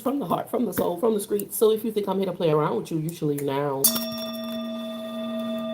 from the heart, from the soul, from the street. So if you think I'm here to play around with you, you should leave now.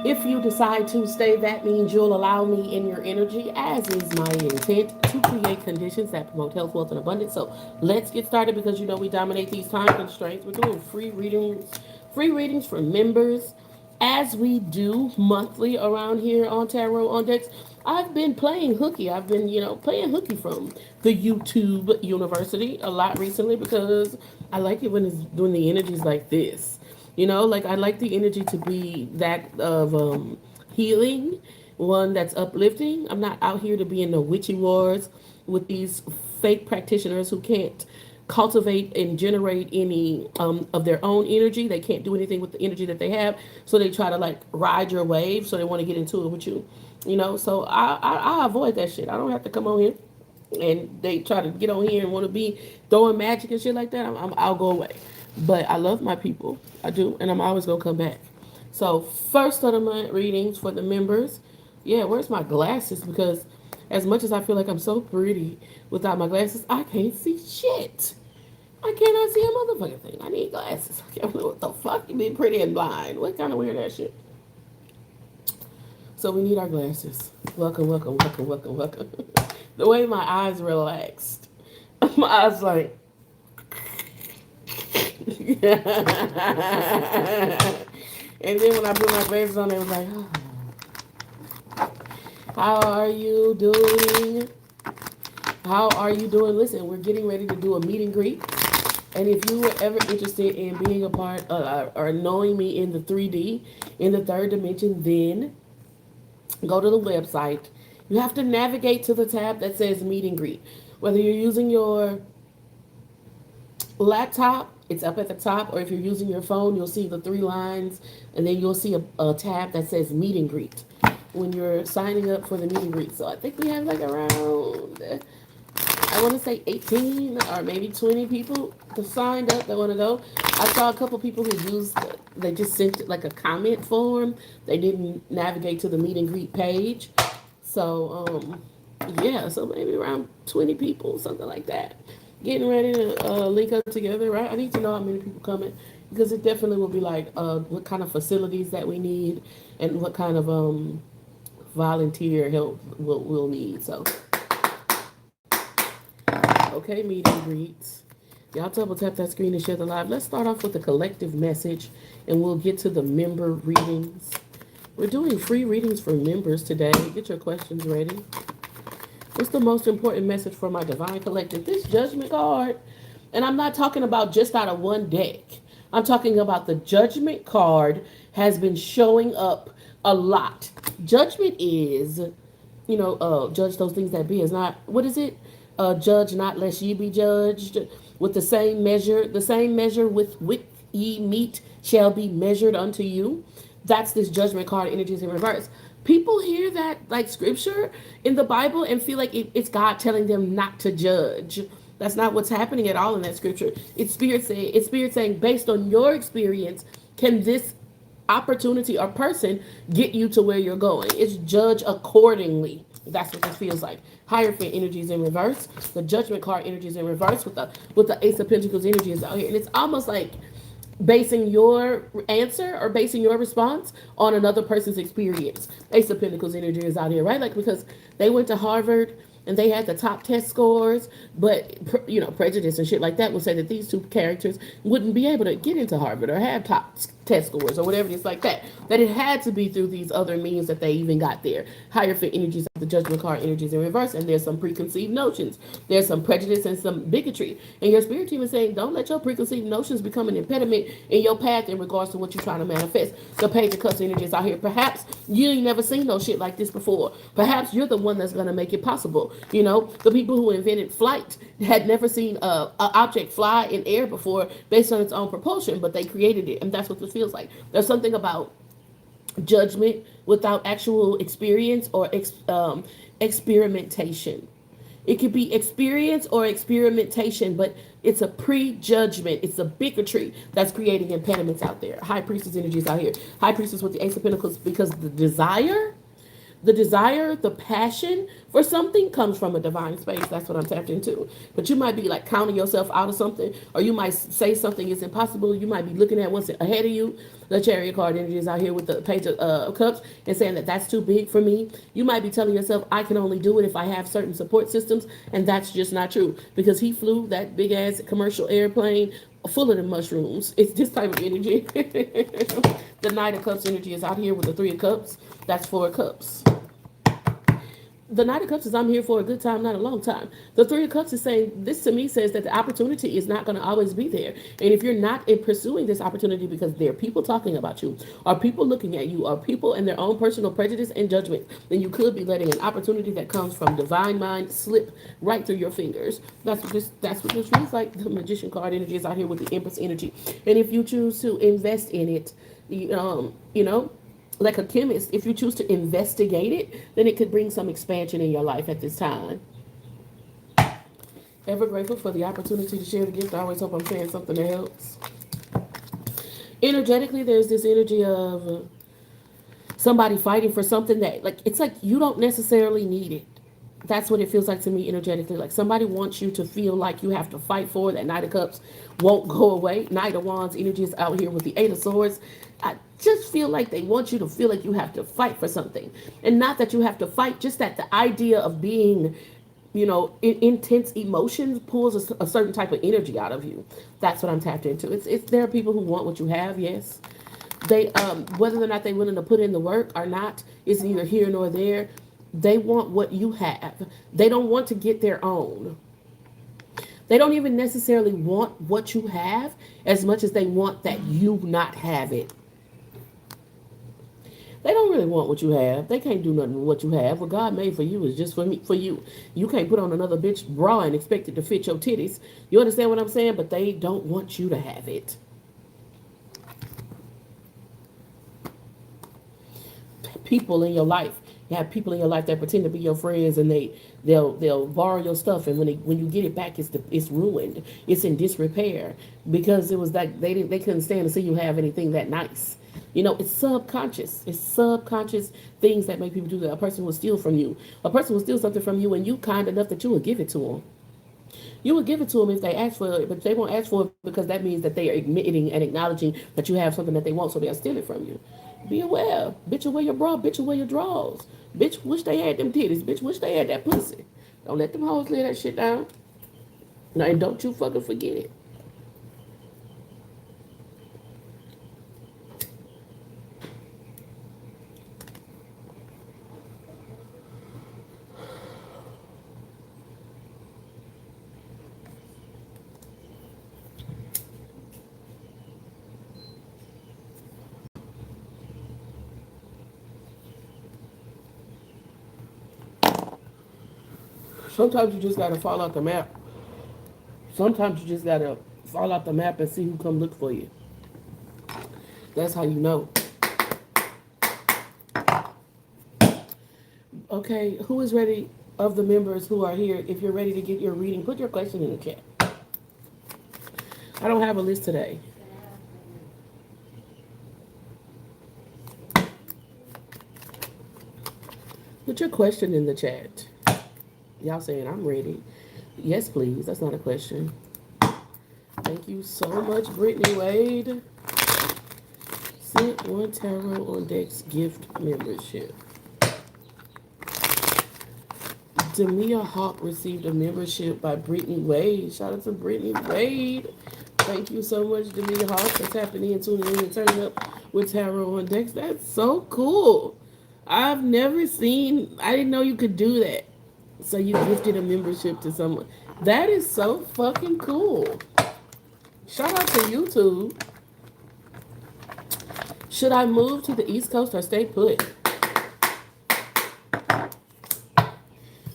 If you decide to stay, that means you'll allow me in your energy, as is my intent, to create conditions that promote health, wealth, and abundance. So let's get started because you know we dominate these time constraints. We're doing free readings for members, as we do monthly around here on Tarot on Decks. I've been playing hooky. I've been, playing hooky from the YouTube University a lot recently because I like it when it's doing the energies like this. Like I like the energy to be that of healing, one that's uplifting. I'm not out here to be in the witchy wars with these fake practitioners who can't cultivate and generate any of their own energy. They can't do anything with the energy that they have, so they try to like ride your wave. So they want to get into it with you, So I avoid that shit. I don't have to come on here and they try to get on here and want to be throwing magic and shit like that. I'll go away. But I love my people. I do. And I'm always going to come back. So first of the month readings for the members. Yeah, where's my glasses? Because as much as I feel like I'm so pretty without my glasses, I can't see shit. I cannot see a motherfucking thing. I need glasses. I can't know what the fuck. You being pretty and blind. What kind of weird ass shit? So we need our glasses. Welcome, welcome, welcome, welcome, welcome. The way my eyes relaxed. My eyes like... And then when I put my glasses on, they was like, oh. How are you doing? How are you doing? Listen, we're getting ready to do a meet and greet. And if you were ever interested in being a part or knowing me in the 3D, in the third dimension, then go to the website. You have to navigate to the tab that says meet and greet. Whether you're using your laptop, it's up at the top, or if you're using your phone, you'll see the 3 lines, and then you'll see a tab that says meet and greet when you're signing up for the meet and greet. So I think we have like around, I want to say 18 or maybe 20 people who signed up that want to go. I saw a couple people who they just sent like a comment form. They didn't navigate to the meet and greet page. So, yeah, so maybe around 20 people, something like that. Getting ready to link up together, right? I need to know how many people coming because it definitely will be like what kind of facilities that we need and what kind of volunteer help we'll need. So, okay, meet and greets. Y'all double tap that screen and share the live. Let's start off with the collective message and we'll get to the member readings. We're doing free readings for members today. Get your questions ready. What's the most important message for my divine collective? This judgment card, and I'm not talking about just out of one deck. I'm talking about the judgment card has been showing up a lot. Judgment is, judge those things that be is not, what is it? Judge not lest ye be judged. With the same measure with which ye meet shall be measured unto you. That's this judgment card energies in reverse. People hear that like scripture in the Bible and feel like it's God telling them not to judge. That's not what's happening at all in that scripture. It's spirit saying based on your experience, can this opportunity or person get you to where you're going? It's judge accordingly. That's what this feels like. Hierophant energies in reverse. The judgment card energies in reverse with the Ace of Pentacles energies out here. And it's almost like basing your answer or basing your response on another person's experience. Ace of Pentacles energy is out here, right? Like because they went to Harvard and they had the top test scores, but prejudice and shit like that would say that these two characters wouldn't be able to get into Harvard or have top test scores or whatever it is like that. That it had to be through these other means that they even got there. Hierophant energies, the judgment card energies in reverse, and there's some preconceived notions. There's some prejudice and some bigotry. And your spirit team is saying, don't let your preconceived notions become an impediment in your path in regards to what you're trying to manifest. The Page of Cups energies out here. Perhaps you ain't never seen no shit like this before. Perhaps you're the one that's going to make it possible. The people who invented flight had never seen an object fly in air before based on its own propulsion, but they created it. And that's what this feels like. There's something about judgment without actual experience or experimentation. It could be experience or experimentation, but it's a prejudgment. It's a bigotry that's creating impediments out there. High Priestess energies out here. High Priestess with the Ace of Pentacles because the desire The desire, the passion for something comes from a divine space. That's what I'm tapped into. But you might be like counting yourself out of something, or you might say something is impossible. You might be looking at what's ahead of you. The Chariot card energy is out here with the Page of Cups and saying that that's too big for me. You might be telling yourself, I can only do it if I have certain support systems, and that's just not true, because he flew that big ass commercial airplane full of the mushrooms. It's this type of energy. The Knight of Cups energy is out here with the Three of Cups. That's Four of Cups. The Knight of Cups is I'm here for a good time, not a long time. The Three of Cups is saying, this to me says that the opportunity is not going to always be there. And if you're not in pursuing this opportunity because there are people talking about you, or people looking at you, or people in their own personal prejudice and judgment, then you could be letting an opportunity that comes from divine mind slip right through your fingers. That's what this feels like. The Magician card energy is out here with the Empress energy. And if you choose to invest in it, you know, like a chemist, if you choose to investigate it, then it could bring some expansion in your life at this time. Ever grateful for the opportunity to share the gift. I always hope I'm saying something that helps. Energetically, there's this energy of somebody fighting for something that, like, it's like you don't necessarily need it. That's what it feels like to me energetically. Like somebody wants you to feel like you have to fight for that. Knight of Cups won't go away. Knight of Wands energy is out here with the Eight of Swords. I just feel like they want you to feel like you have to fight for something. And not that you have to fight, just that the idea of being, intense emotions pulls a certain type of energy out of you. That's what I'm tapped into. It's there are people who want what you have, yes. They whether or not they're willing to put in the work or not is neither here nor there. They want what you have. They don't want to get their own. They don't even necessarily want what you have as much as they want that you not have it. They don't really want what you have. They can't do nothing with what you have. What God made for you is just for you. You can't put on another bitch bra and expect it to fit your titties. You understand what I'm saying? But they don't want you to have it. People in your life. You have people in your life that pretend to be your friends, and they'll borrow your stuff, and when you get it back, it's ruined. It's in disrepair because it was like they couldn't stand to see you have anything that nice. It's subconscious. It's subconscious things that make people do that. A person will steal from you. A person will steal something from you, and you kind enough that you will give it to them. You will give it to them if they ask for it, but they won't ask for it because that means that they are admitting and acknowledging that you have something that they want, so they'll steal it from you. Be aware. Bitch will wear your bra. Bitch will wear your drawers. Bitch wish they had them titties. Bitch wish they had that pussy. Don't let them hoes lay that shit down. No, and don't you fucking forget it. Sometimes you just gotta fall out the map. Sometimes you just gotta fall out the map and see who come look for you. That's how you know. Okay, who is ready of the members who are here? If you're ready to get your reading, put your question in the chat. I don't have a list today. Put your question in the chat. Y'all saying I'm ready. Yes, please. That's not a question. Thank you so much, Brittany Wade. Sent one tarot on Deck's gift membership. Demia Hawk received a membership by Brittany Wade. Shout out to Brittany Wade. Thank you so much, Demia Hawk, for tapping in, tuning in, and turning up with tarot on Decks. That's so cool. I've never seen, I didn't know you could do that. So you gifted a membership to someone. That is so fucking cool. Shout out to YouTube. Should I move to the East Coast or stay put?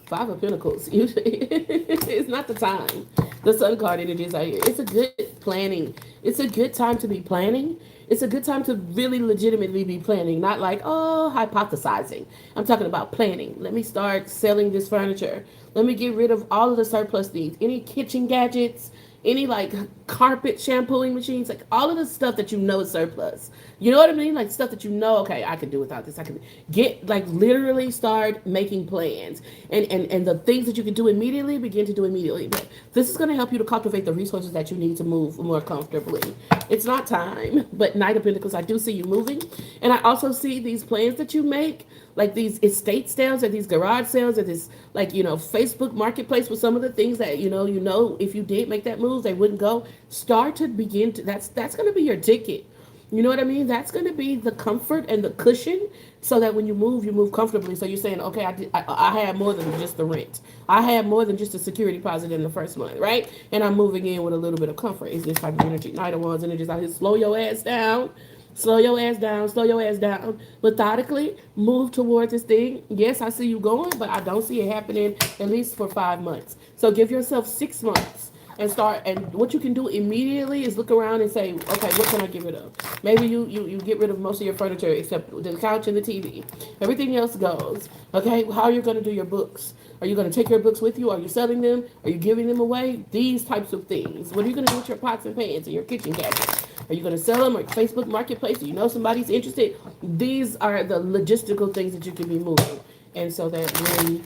Five of Pentacles. It's not the time. The Sun card energies are here. It's a good planning. It's a good time to be planning. It's a good time to really legitimately be planning, not like, oh, hypothesizing. I'm talking about planning. Let me start selling this furniture. Let me get rid of all of the surplus things. Any kitchen gadgets, any like carpet shampooing machines, like all of the stuff that you know is surplus. You know what I mean? Like stuff that you know, okay, I can do without this. I can get like literally start making plans, and the things that you can do immediately, begin to do immediately. But this is going to help you to cultivate the resources that you need to move more comfortably. It's not time, but Knight of Pentacles, I do see you moving, and I also see these plans that you make, like these estate sales or these garage sales or this like Facebook marketplace with some of the things that if you did make that move they wouldn't go. Start to begin to that's going to be your ticket. You know what I mean? That's going to be the comfort and the cushion so that when you move comfortably. So you're saying, okay, I had more than just the rent. I had more than just a security deposit in the first month, right? And I'm moving in with a little bit of comfort. Is this type of energy? Knight of Wands energies out here. Slow your ass down. Slow your ass down. Slow your ass down. Methodically move towards this thing. Yes, I see you going, but I don't see it happening at least for 5 months. So give yourself 6 months and start. And what you can do immediately is look around and say, okay, what can I get rid of? Maybe you get rid of most of your furniture except the couch and the TV. Everything else goes. Okay, how are you going to do your books? Are you going to take your books with you? Are you selling them? Are you giving them away? These types of things. What are you going to do with your pots and pans and your kitchen cabinets? Are you going to sell them or Facebook Marketplace? Do you know somebody's interested? These are the logistical things that you can be moving. And so that when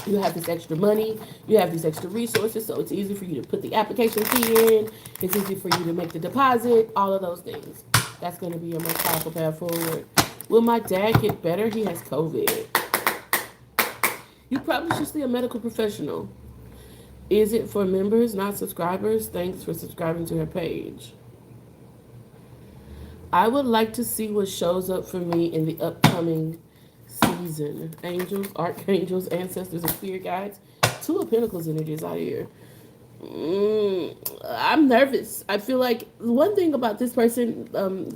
you have this extra money, you have these extra resources, so it's easy for you to put the application fee in, it's easy for you to make the deposit, all of those things. That's going to be your most powerful path forward. Will my dad get better? He has COVID. You probably should see a medical professional. Is it for members, not subscribers? Thanks for subscribing to her page. I would like to see what shows up for me in the upcoming season. Angels, archangels, ancestors, and spirit guides. Two of Pentacles energies out here. I'm nervous. I feel like one thing about this person,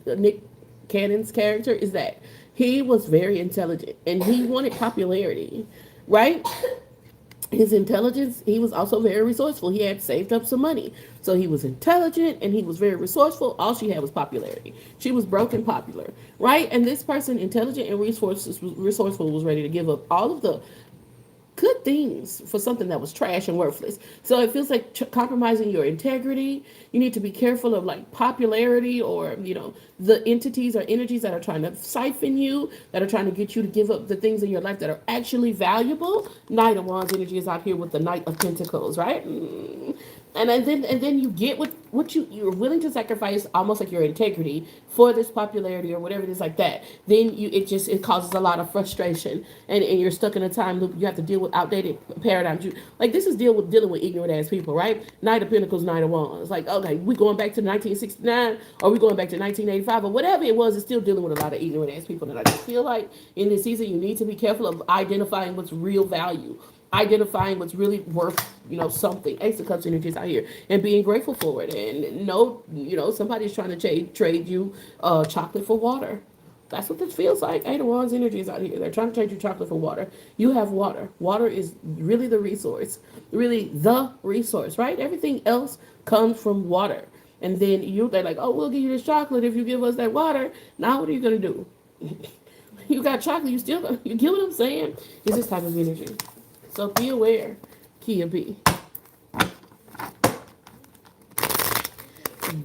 Nick Cannon's character, is that he was very intelligent and he wanted popularity, right? His intelligence, he was also very resourceful. He had saved up some money. So he was intelligent and he was very resourceful. All she had was popularity. She was broke and popular, right? And this person, intelligent and resourceful, was ready to give up all of the good things for something that was trash and worthless. So it feels like compromising your integrity. You need to be careful of like popularity or, the entities or energies that are trying to siphon you, that are trying to get you to give up the things in your life that are actually valuable. Knight of Wands energy is out here with the Knight of Pentacles, right? And then you get what you're willing to sacrifice, almost like your integrity, for this popularity or whatever it is like that. Then it causes a lot of frustration, and you're stuck in a time loop. You have to deal with outdated paradigms. Like this is dealing with ignorant ass people, right? Knight of Pentacles, Knight of Wands. Like, okay, we going back to 1969 or we going back to 1985 or whatever it was. It's still dealing with a lot of ignorant ass people. And I just feel like in this season you need to be careful of identifying what's real value, identifying what's really worth, something. Ace of Cups energies out here, and being grateful for it. And somebody's trying to trade you chocolate for water. That's what this feels like. Eight of Wands energies out here. They're trying to trade you chocolate for water. You have water. Water is really the resource. Really the resource, right? Everything else comes from water. And then they're like, oh, we'll give you this chocolate if you give us that water. Now what are you gonna do? You got chocolate, you get what I'm saying? It's this type of energy. So be aware, Kia B.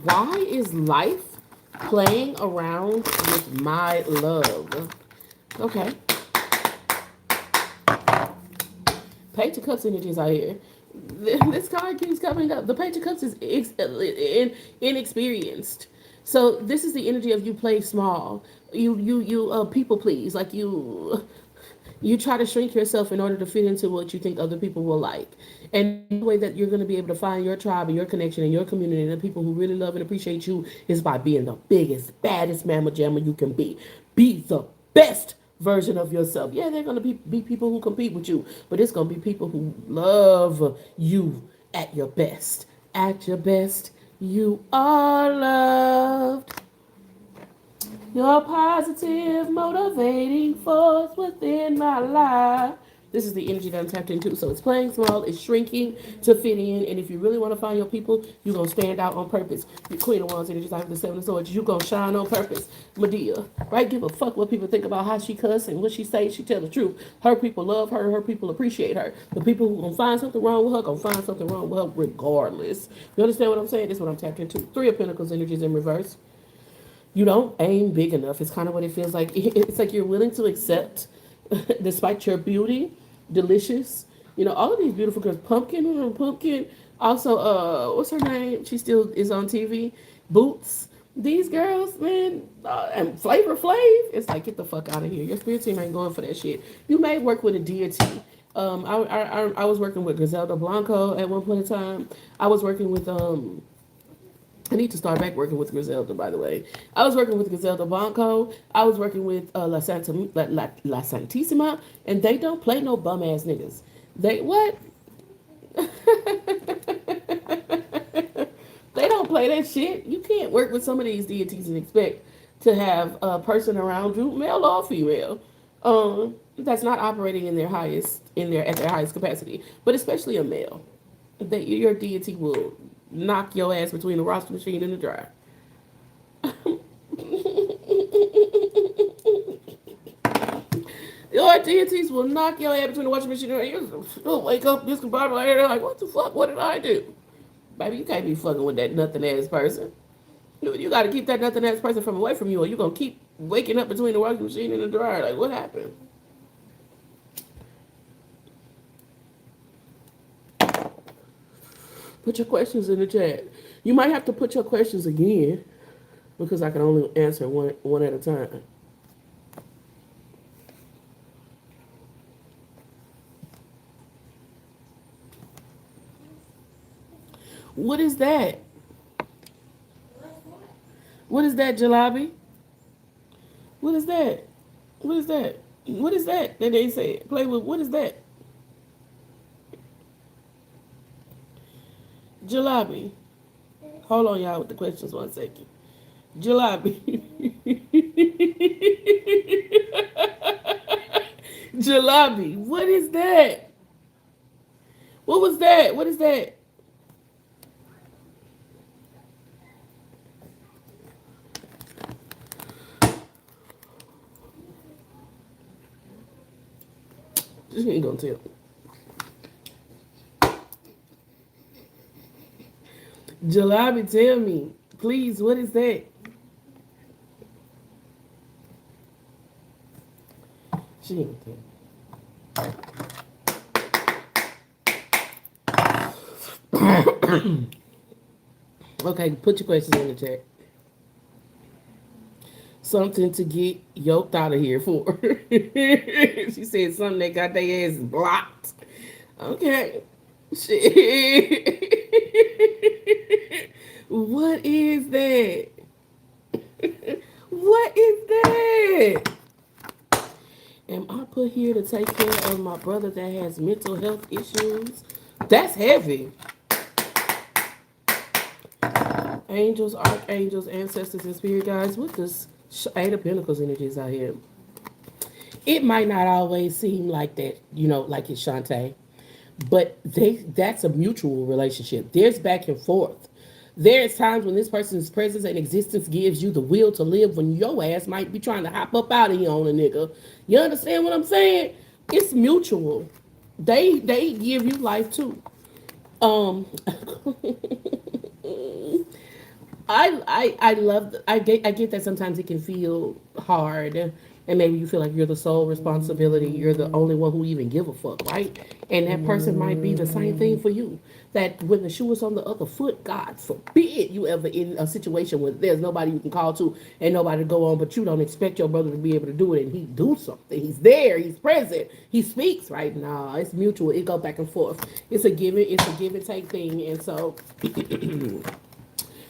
Why is life playing around with my love? Okay. Page of Cups energies out here. This card keeps coming up. The Page of Cups is inexperienced. So this is the energy of you play small. You people please. Like you try to shrink yourself in order to fit into what you think other people will like. And the way that you're going to be able to find your tribe and your connection and your community and the people who really love and appreciate you is by being the biggest, baddest mamma jamma you can be. Be the best version of yourself. Yeah, they're going to be people who compete with you, but it's going to be people who love you at your best. At your best, you are loved. Your positive, motivating force within my life. This is the energy that I'm tapped into. So it's playing small, it's shrinking to fit in. And if you really want to find your people, you're going to stand out on purpose. Your Queen of Wands energy is like the Seven of Swords. You're going to shine on purpose. Medea, right? Give a fuck what people think about how she cuss and what she say. She tell the truth. Her people love her. Her people appreciate her. The people who going to find something wrong with her going to find something wrong with her regardless. You understand what I'm saying? This is what I'm tapped into. Three of Pentacles energies in reverse. You don't aim big enough. It's kind of what it feels like. It's like you're willing to accept, despite your beauty, delicious. You know, all of these beautiful girls. Pumpkin. Also, what's her name? She still is on TV. Boots. These girls, man, and Flavor Flav. It's like, get the fuck out of here. Your spirit team ain't going for that shit. You may work with a deity. I was working with Griselda Blanco at one point in time. I was working with I need to start back working with Griselda, by the way. I was working with Griselda Blanco. I was working with La Santissima, and they don't play no bum ass niggas. They what? They don't play that shit. You can't work with some of these deities and expect to have a person around you, male or female, that's not operating in their highest at their highest capacity. But especially a male, that your deity will knock your ass between the washing machine and the dryer. Your deities will knock your ass between the washing machine and the dryer. You'll wake up discombobulated like, what the fuck? What did I do? Baby, you can't be fucking with that nothing ass person. You got to keep that nothing ass person from away from you, or you're going to keep waking up between the washing machine and the dryer. Like, what happened? Put your questions in the chat. You might have to put your questions again because I can only answer one at a time. What is that? What is that, Jalabi? What is that? What is that? What is that they say? Play with, what is that? Jalabi. Hold on, y'all, with the questions 1 second. Jalabi. Jalabi. What is that? What was that? What is that? She ain't gonna tell. Jalabi, tell me, please, what is that? She ain't gonna tell. Okay, put your questions in the chat. Something to get yoked out of here for. She said something that got their ass blocked. Okay. Shit. What is that? What is that? Am I put here to take care of my brother that has mental health issues? That's heavy. Angels, archangels, ancestors, and spirit guides. What does Eight of Pentacles energies out here? It might not always seem like that, like it's Shantae, but that's a mutual relationship. There's back and forth. There's times when this person's presence and existence gives you the will to live when your ass might be trying to hop up out of here on a nigga. You understand what I'm saying? It's mutual. They give you life too. I get that sometimes it can feel hard, and maybe you feel like you're the sole responsibility, you're the only one who even give a fuck, right? And that person might be the same thing for you. That when the shoe is on the other foot, God forbid you ever in a situation where there's nobody you can call to and nobody to go on, but you don't expect your brother to be able to do it, and he do something. He's there, he's present, he speaks right now. It's mutual. It go back and forth. It's a give and take thing, and so.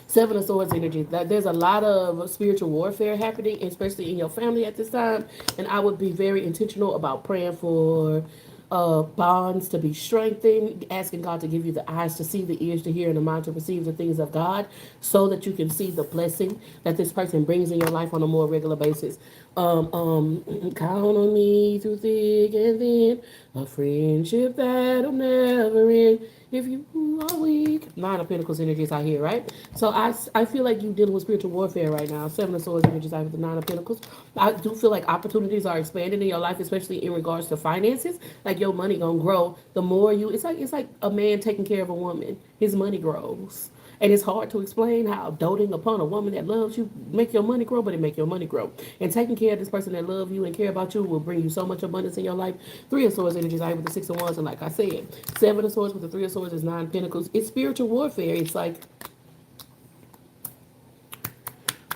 Seven of Swords energy. There's a lot of spiritual warfare happening, especially in your family at this time. And I would be very intentional about praying for bonds to be strengthened, asking God to give you the eyes to see, the ears to hear, and the mind to perceive the things of God so that you can see the blessing that this person brings in your life on a more regular basis. Count on me through thick and thin, a friendship that'll never end. If you are weak, Nine of Pentacles energies out here, right? So I feel like you dealing with spiritual warfare right now. Seven of Swords energies out with the Nine of Pentacles. I do feel like opportunities are expanding in your life, especially in regards to finances. Like your money gonna grow. The more you, it's like a man taking care of a woman. His money grows. And it's hard to explain how doting upon a woman that loves you make your money grow, but it make your money grow. And taking care of this person that love you and care about you will bring you so much abundance in your life. Three of Swords energies out with the Six of Wands, and like I said, Seven of Swords with the Three of Swords is Nine Pentacles. It's spiritual warfare. It's like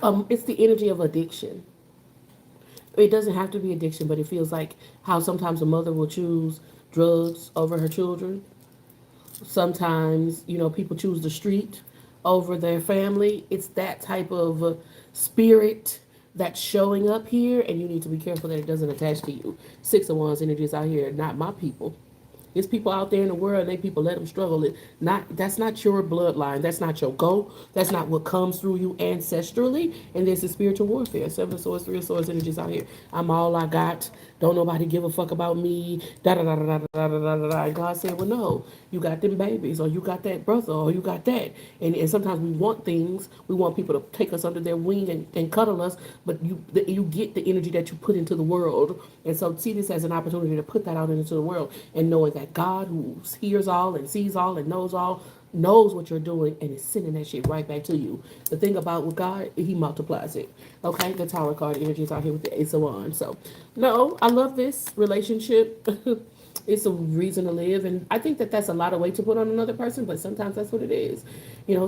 it's the energy of addiction. It doesn't have to be addiction, but it feels like how sometimes a mother will choose drugs over her children. Sometimes, people choose the street over their family. It's that type of spirit that's showing up here, and you need to be careful that it doesn't attach to you. Six of Wands energy is out here, not my people. There's people out there in the world, and they people let them struggle. That's not your bloodline. That's not your goal. That's not what comes through you ancestrally. And there's the spiritual warfare. Seven of Swords, Three of Swords energies out here. I'm all I got. Don't nobody give a fuck about me. Da da da da da da da da da. And God said, well, no, you got them babies, or you got that brother, or you got that. And sometimes we want things. We want people to take us under their wing and cuddle us, but you get the energy that you put into the world. And so see this as an opportunity to put that out into the world, and knowing that God, who hears all and sees all and knows all, knows what you're doing and is sending that shit right back to you. The thing about with God, he multiplies it. Okay, the Tower card energy is out here with the Ace of Wands. So, no, I love this relationship. It's a reason to live, and I think that that's a lot of weight to put on another person, but sometimes that's what it is.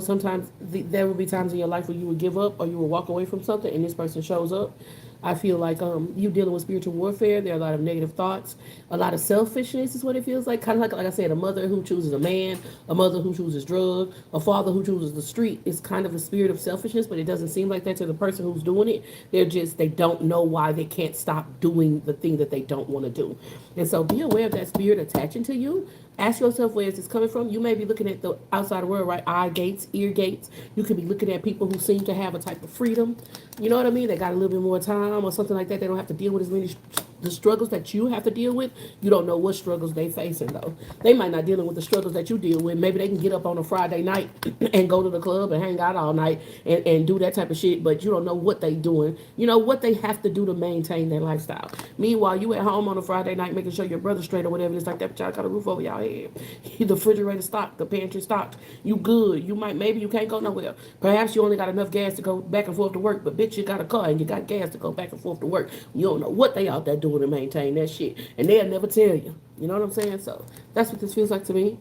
Sometimes there will be times in your life where you would give up or you will walk away from something, and this person shows up. I feel like you dealing with spiritual warfare. There are a lot of negative thoughts, a lot of selfishness is what it feels like. Kind of like I said, a mother who chooses a man, a mother who chooses drug, a father who chooses the street. It's kind of a spirit of selfishness, but it doesn't seem like that to the person who's doing it. They don't know why they can't stop doing the thing that they don't want to do. And so be aware of that spirit attaching to you. Ask yourself, where is this coming from? You may be looking at the outside world, right? Eye gates, ear gates. You could be looking at people who seem to have a type of freedom. You know what I mean? They got a little bit more time or something like that. They don't have to deal with as many the struggles that you have to deal with. You don't know what struggles they facing though. They might not dealing with the struggles that you deal with. Maybe they can get up on a Friday night and go to the club and hang out all night and do that type of shit, but you don't know what they doing. You know what they have to do to maintain their lifestyle. Meanwhile, you at home on a Friday night making sure your brother's straight or whatever. It's like that, but y'all got a roof over y'all head. The refrigerator stocked, the pantry stocked. You good. Maybe you can't go nowhere. Perhaps you only got enough gas to go back and forth to work, but bitch, you got a car and you got gas to go back and forth to work. You don't know what they out there doing to maintain that shit, and they'll never tell you. You know what I'm saying? So that's what this feels like to me.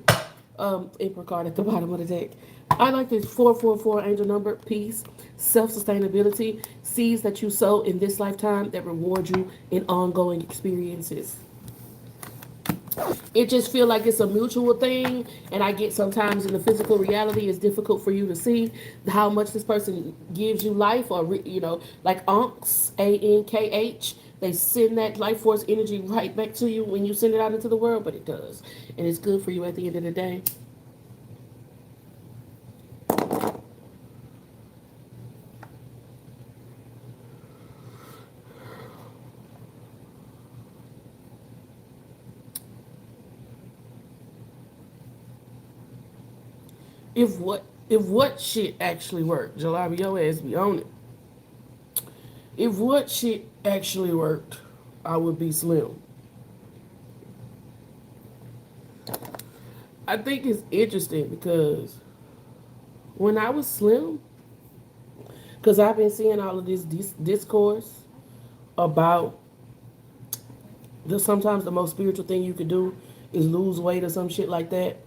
April card at the bottom of the deck. I like this 444 angel number. Peace, self-sustainability, seeds that you sow in this lifetime that reward you in ongoing experiences. It just feel like it's a mutual thing, and I get sometimes in the physical reality it's difficult for you to see how much this person gives you life, or like Ankhs, Ankh, they send that life force energy right back to you when you send it out into the world, but it does, and it's good for you at the end of the day. If what shit actually worked, Jalabia, your ass be on it. If what shit actually worked, I would be slim. I think it's interesting because when I was slim, because I've been seeing all of this discourse about sometimes the most spiritual thing you could do is lose weight or some shit like that.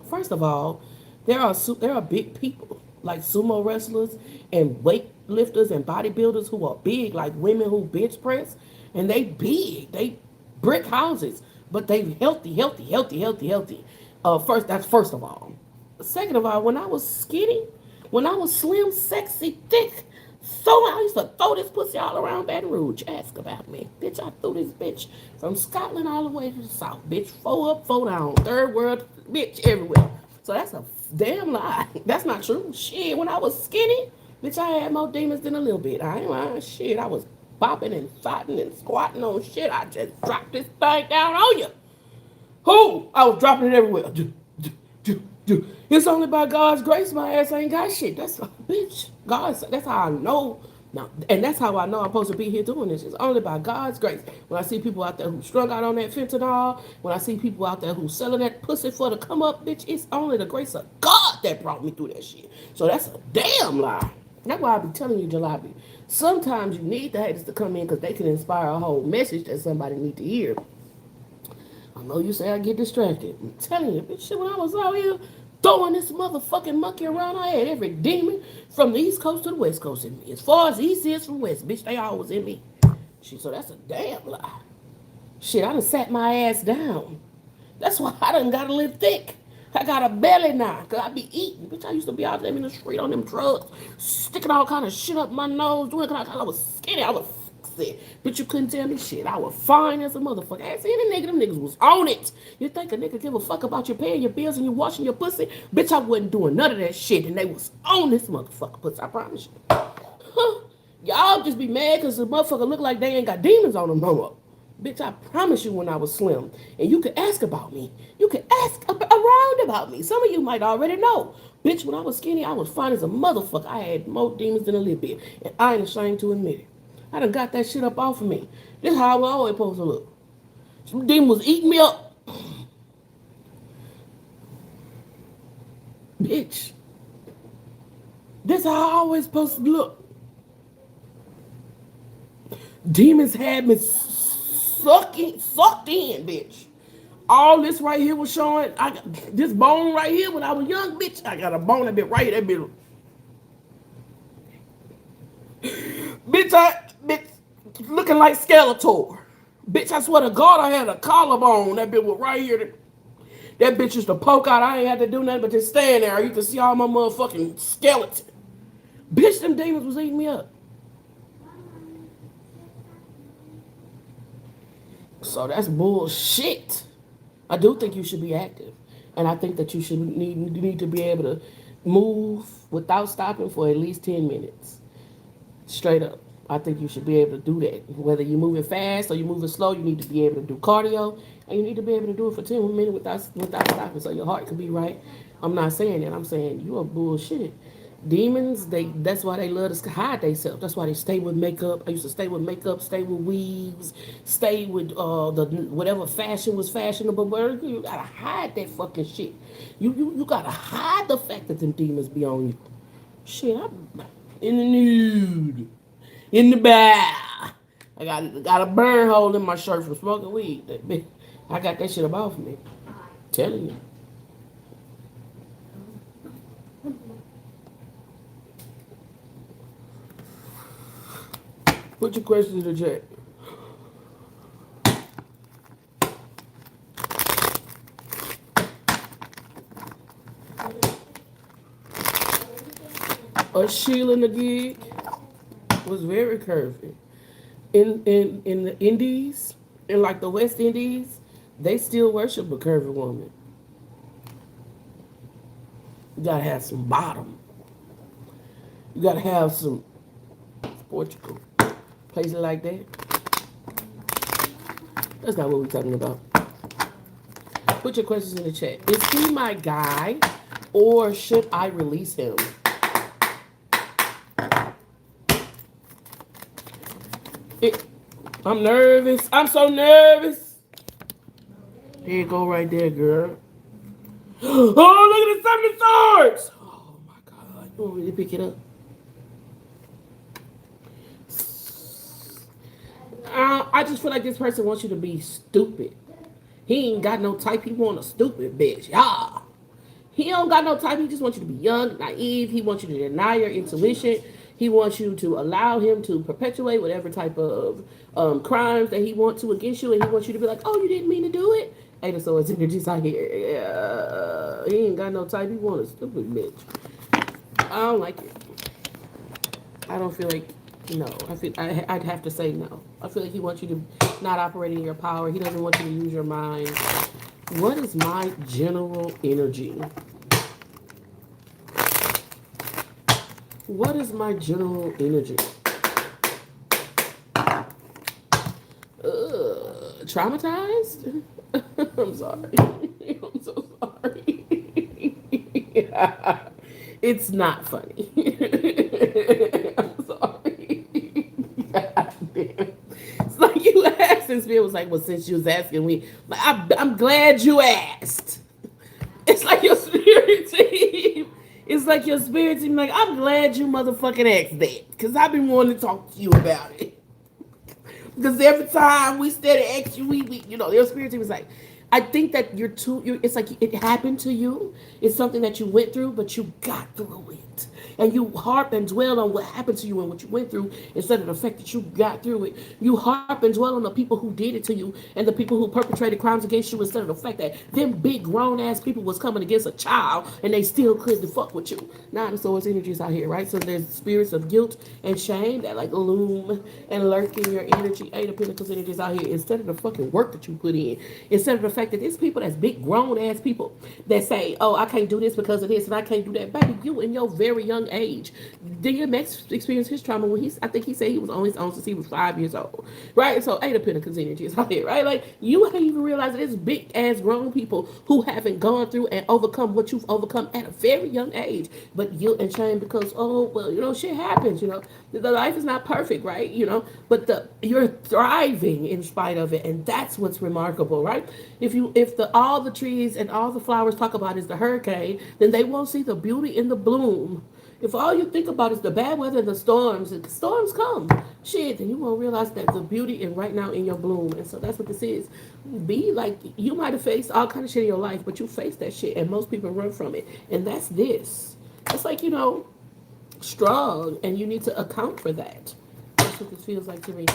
First of all, there are big people like sumo wrestlers and weightlifters and bodybuilders who are big, like women who bench press, and they big, they brick houses, but they healthy, healthy, healthy, healthy, healthy. First of all. Second of all, when I was skinny, when I was slim, sexy, thick, I used to throw this pussy all around Baton Rouge. Ask about me. Bitch, I threw this bitch from Scotland all the way to the south. Bitch, 4 up, 4 down. Third world, bitch, everywhere. So that's a damn lie. That's not true. Shit, when I was skinny, bitch, I had more demons than a little bit. I ain't lying. Shit, I was bopping and fighting and squatting on shit. I just dropped this thing down on you. Who? I was dropping it everywhere. It's only by God's grace my ass ain't got shit. That's bitch. That's how I know. No, and that's how I know I'm supposed to be here doing this. It's only by God's grace. When I see people out there who strung out on that fentanyl, when I see people out there who selling that pussy for the come up, bitch, it's only the grace of God that brought me through that shit. So that's a damn lie. That's why I be telling you, Jalabi. Sometimes you need the haters to come in because they can inspire a whole message that somebody need to hear. I know you say I get distracted. I'm telling you, bitch, shit, when I was out here throwing this motherfucking monkey around, I had every demon from the East Coast to the West Coast in me. As far as East is from West, bitch, they all was in me. Shit, so that's a damn lie. Shit, I done sat my ass down. That's why I done got to live thick. I got a belly now, because I be eating. Bitch, I used to be out there in the street on them drugs, sticking all kind of shit up my nose, doing all kind of, I was skinny, I was sick. Bitch, you couldn't tell me shit. I was fine as a motherfucker. I ain't seen a nigga, them niggas was on it. You think a nigga give a fuck about you paying your bills and you washing your pussy? Bitch, I wasn't doing none of that shit, and they was on this motherfucker pussy, I promise you. Huh. Y'all just be mad because the motherfucker look like they ain't got demons on them no more. Bitch, I promise you when I was slim. And you could ask about me. You could ask around about me. Some of you might already know. Bitch, when I was skinny, I was fine as a motherfucker. I had more demons than a little bit. And I ain't ashamed to admit it. I done got that shit up off of me. This is how I was always supposed to look. Some demon was eating me up. Bitch. This is how I always supposed to look. Demons had me sucked in, bitch. All this right here was showing. I got this bone right here when I was young, bitch. I got a bone that bit right here, that bit. Bitch, looking like Skeletor. Bitch, I swear to God, I had a collarbone. That bit was right here. That bitch used to poke out. I ain't had to do nothing but just stand there. You can see all my motherfucking skeleton. Bitch, them demons was eating me up. So that's bullshit. I do think you should be active. And I think that you should need to be able to move without stopping for at least 10 minutes. Straight up. I think you should be able to do that. Whether you're moving fast or you're moving slow, you need to be able to do cardio. And you need to be able to do it for 10 minutes without stopping so your heart can be right. I'm not saying that. I'm saying you are bullshit. Demons, that's why they love to hide themselves. That's why they stay with makeup. I used to stay with makeup, stay with weaves, stay with the whatever fashion was fashionable. But you gotta hide that fucking shit. You gotta hide the fact that them demons be on you. Shit, I'm in the nude, in the bar. I got a burn hole in my shirt from smoking weed. I got that shit about me. I'm telling you. Put your questions in the chat. Sheila Nagig was very curvy. In the Indies, in like the West Indies, they still worship a curvy woman. You gotta have some bottom. You gotta have some Portugal. Places like that. That's not what we're talking about. Put your questions in the chat. Is he my guy or should I release him? I'm nervous. I'm so nervous. There you go right there, girl. Oh, look at the 7 of Swords. Oh, my God. You want me to pick it up? I just feel like this person wants you to be stupid. He ain't got no type. He want a stupid bitch. Yeah. He don't got no type. He just wants you to be young, naive. He wants you to deny your intuition. He wants you to allow him to perpetuate whatever type of crimes that he wants to against you. And he wants you to be like, oh, you didn't mean to do it? Eight of Swords energy's out here. He ain't got no type. He want a stupid bitch. I don't like it. I don't feel like, no. I'd have to say no. I feel like he wants you to not operate in your power. He doesn't want you to use your mind. What is my general energy? What is my general energy? Traumatized? I'm sorry. I'm so sorry. It's not funny. I'm sorry. God damn. It's like you asked, and Spirit was like, well, since you was asking me, like, I'm glad you asked. It's like your spirit team. It's like your spirit team, like, I'm glad you motherfucking asked that. Because I've been wanting to talk to you about it. Because every time we steady ask you, your spirit team is like, I think that it's like it happened to you. It's something that you went through, but you got through it. And you harp and dwell on what happened to you and what you went through instead of the fact that you got through it. You harp and dwell on the people who did it to you and the people who perpetrated crimes against you instead of the fact that them big grown ass people was coming against a child and they still couldn't fuck with you. Nine of Swords energies out here, right? So there's spirits of guilt and shame that like loom and lurk in your energy. Eight of Pentacles energies out here instead of the fucking work that you put in. Instead of the fact that there's people that's big grown ass people that say, oh, I can't do this because of this and I can't do that. Baby, you in your very young age. DMX experienced his trauma when I think he said he was on his own since he was 5 years old. Right? So Eight of Pentacles energies out here, right? Like you haven't even realized that there's big ass grown people who haven't gone through and overcome what you've overcome at a very young age. But guilt and shame because, oh, well, shit happens, The life is not perfect, right? But you're thriving in spite of it, and that's what's remarkable, right? If all the trees and all the flowers talk about is the hurricane, then they won't see the beauty in the bloom. If all you think about is the bad weather and the storms come, shit, then you won't realize that the beauty is right now in your bloom. And so that's what this is. Be like, you might have faced all kind of shit in your life, but you face that shit, and most people run from it. And that's this. It's like, strong, and you need to account for that. That's what this feels like to me.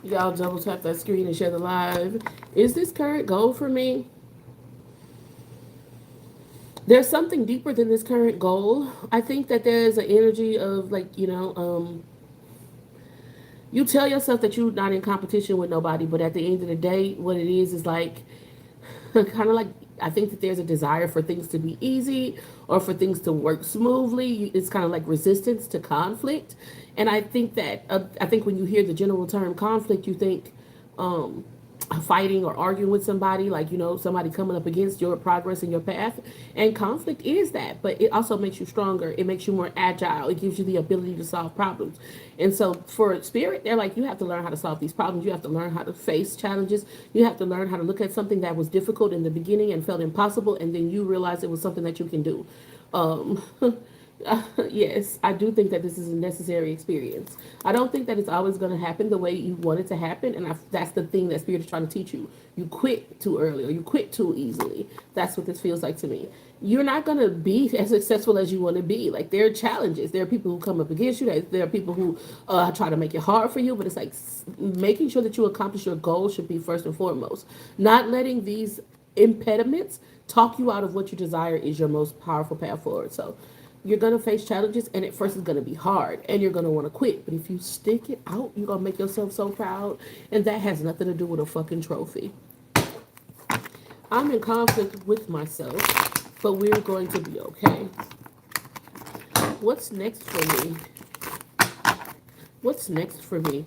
Y'all double tap that screen and share the live. Is this current goal for me? There's something deeper than this current goal. I think that there's an energy of like, you tell yourself that you're not in competition with nobody, but at the end of the day, what it is like kind of like I think that there's a desire for things to be easy or for things to work smoothly. It's kind of like resistance to conflict. And I think when you hear the general term conflict, you think fighting or arguing with somebody, like, somebody coming up against your progress in your path. And conflict is that, but it also makes you stronger. It makes you more agile. It gives you the ability to solve problems. And so for spirit, they're like, you have to learn how to solve these problems. You have to learn how to face challenges. You have to learn how to look at something that was difficult in the beginning and felt impossible, and then you realize it was something that you can do. Yes, I do think that this is a necessary experience. I don't think that it's always going to happen the way you want it to happen, and that's the thing that Spirit is trying to teach you. You quit too early or you quit too easily. That's what this feels like to me. You're not going to be as successful as you want to be. Like, there are challenges. There are people who come up against you. There are people who try to make it hard for you, but it's like making sure that you accomplish your goals should be first and foremost. Not letting these impediments talk you out of what you desire is your most powerful path forward. So you're going to face challenges, and at first it's going to be hard, and you're going to want to quit. But if you stick it out, you're going to make yourself so proud, and that has nothing to do with a fucking trophy. I'm in conflict with myself, but we're going to be okay. What's next for me? What's next for me?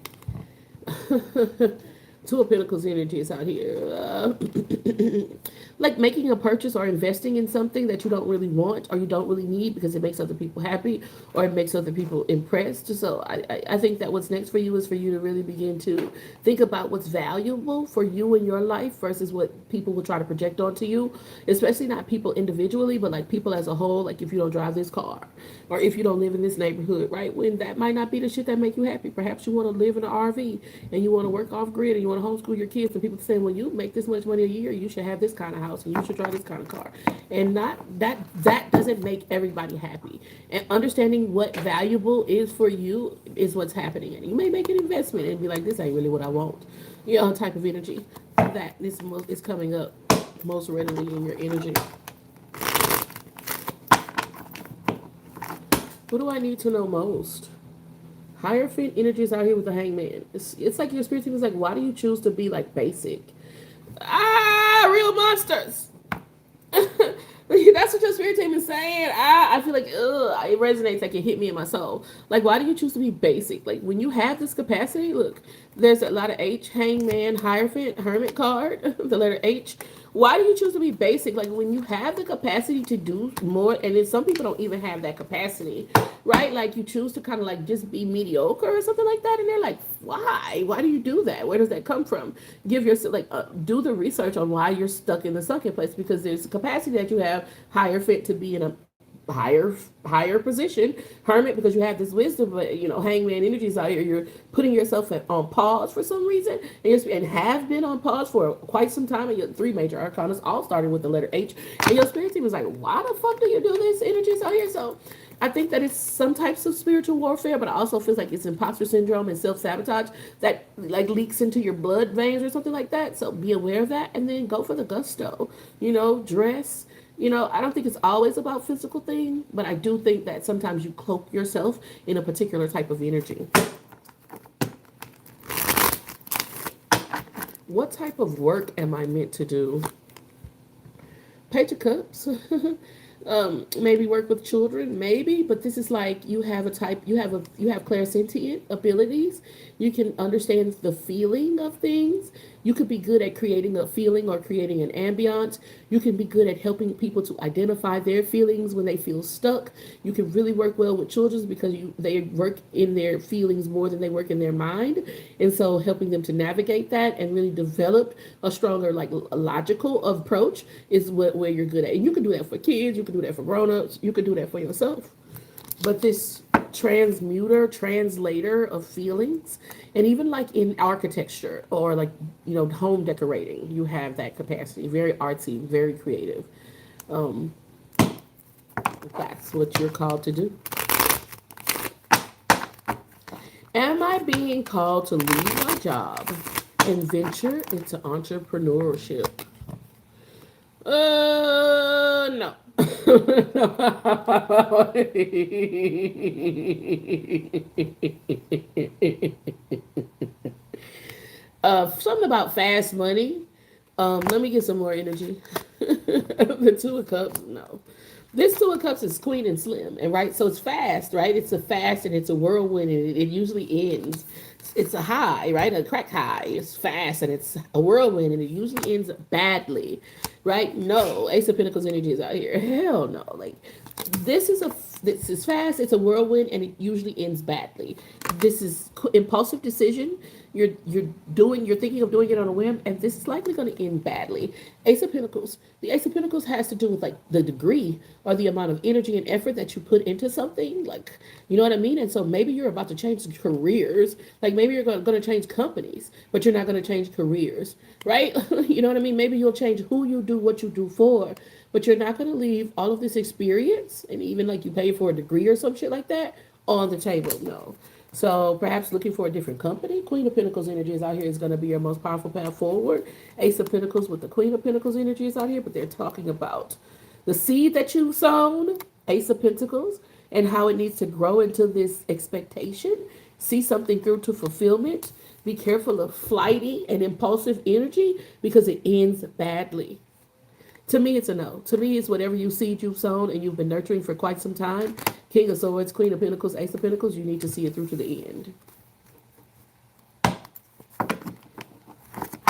Two of Pentacles energy is out here. Like making a purchase or investing in something that you don't really want or you don't really need because it makes other people happy or it makes other people impressed. So I think that what's next for you is for you to really begin to think about what's valuable for you in your life versus what people will try to project onto you, especially not people individually, but like people as a whole. Like if you don't drive this car or if you don't live in this neighborhood, right? When that might not be the shit that make you happy. Perhaps you want to live in an RV and you want to work off grid and you want to homeschool your kids, and people saying, well, you make this much money a year, you should have this kind of house and you should drive this kind of car. And not that doesn't make everybody happy. And understanding what valuable is for you is what's happening. And you may make an investment and be like, this ain't really what I want. Type of energy. That this is coming up most readily in your energy. What do I need to know most? Hierophant energies out here with the hangman. It's like your spirit team is like, why do you choose to be like basic? Ah, real monsters. That's what your spirit team is saying. I feel like, ugh, it resonates, like it hit me in my soul. Like, why do you choose to be basic? Like, when you have this capacity, look, there's a lot of H, hangman, hierophant, hermit card, the letter H. Why do you choose to be basic? Like, when you have the capacity to do more, and then some people don't even have that capacity, right? Like, you choose to kind of like just be mediocre or something like that, and they're like, why? Why do you do that? Where does that come from? Give yourself, like, do the research on why you're stuck in the sucking place, because there's a capacity that you have higher fit to be in a higher position, hermit, because you have this wisdom, but hangman energies out here, you're putting yourself on pause for some reason, and have been on pause for quite some time, and your three major arcanas all starting with the letter H, and your spirit team is like, why the fuck do you do this energies out here? So I think that it's some types of spiritual warfare, but I also feel like it's imposter syndrome and self-sabotage that like leaks into your blood veins or something like that. So be aware of that, and then go for the gusto. Dress. I don't think it's always about physical thing, but I do think that sometimes you cloak yourself in a particular type of energy. What type of work am I meant to do? Page of Cups. Maybe work with children, maybe, but this is like you have a type, you have clairsentient abilities. You can understand the feeling of things. You could be good at creating a feeling or creating an ambiance. You can be good at helping people to identify their feelings when they feel stuck. You can really work well with children because they work in their feelings more than they work in their mind, and so helping them to navigate that and really develop a stronger like logical approach is where you're good at. And you can do that for kids. You can do that for grown-ups. You can do that for yourself. But this translator of feelings, and even like in architecture or like home decorating, you have that capacity. Very artsy, very creative. Um, that's what you're called to do. Am I being called to leave my job and venture into entrepreneurship? No. Something about fast money. Let me get some more energy. The Two of Cups, no. This Two of Cups is Queen and Slim, and right, so it's fast, right? It's a fast and it's a whirlwind, and it usually ends. It's a high, right? A crack high. It's fast and it's a whirlwind, and it usually ends badly, right? No, Ace of Pentacles energy is out here. Hell no. Like this is fast. It's a whirlwind, and it usually ends badly. This is impulsive decision. You're thinking of doing it on a whim, and this is likely going to end badly. Ace of Pentacles. The Ace of Pentacles has to do with like the degree or the amount of energy and effort that you put into something. Like, you know what I mean? And so maybe you're about to change careers. Like maybe you're going to change companies, but you're not going to change careers, right? You know what I mean? Maybe you'll change who you do what you do for, but you're not going to leave all of this experience and even like you pay for a degree or some shit like that on the table. No. So perhaps looking for a different company. Queen of Pentacles energy is out here is going to be your most powerful path forward. Ace of Pentacles with the Queen of Pentacles energy is out here, but they're talking about the seed that you've sown, Ace of Pentacles, and how it needs to grow into this expectation. See something through to fulfillment. Be careful of flighty and impulsive energy because it ends badly. To me, it's a no. To me, it's whatever you seed you've sown and you've been nurturing for quite some time. King of Swords, Queen of Pentacles, Ace of Pentacles, you need to see it through to the end.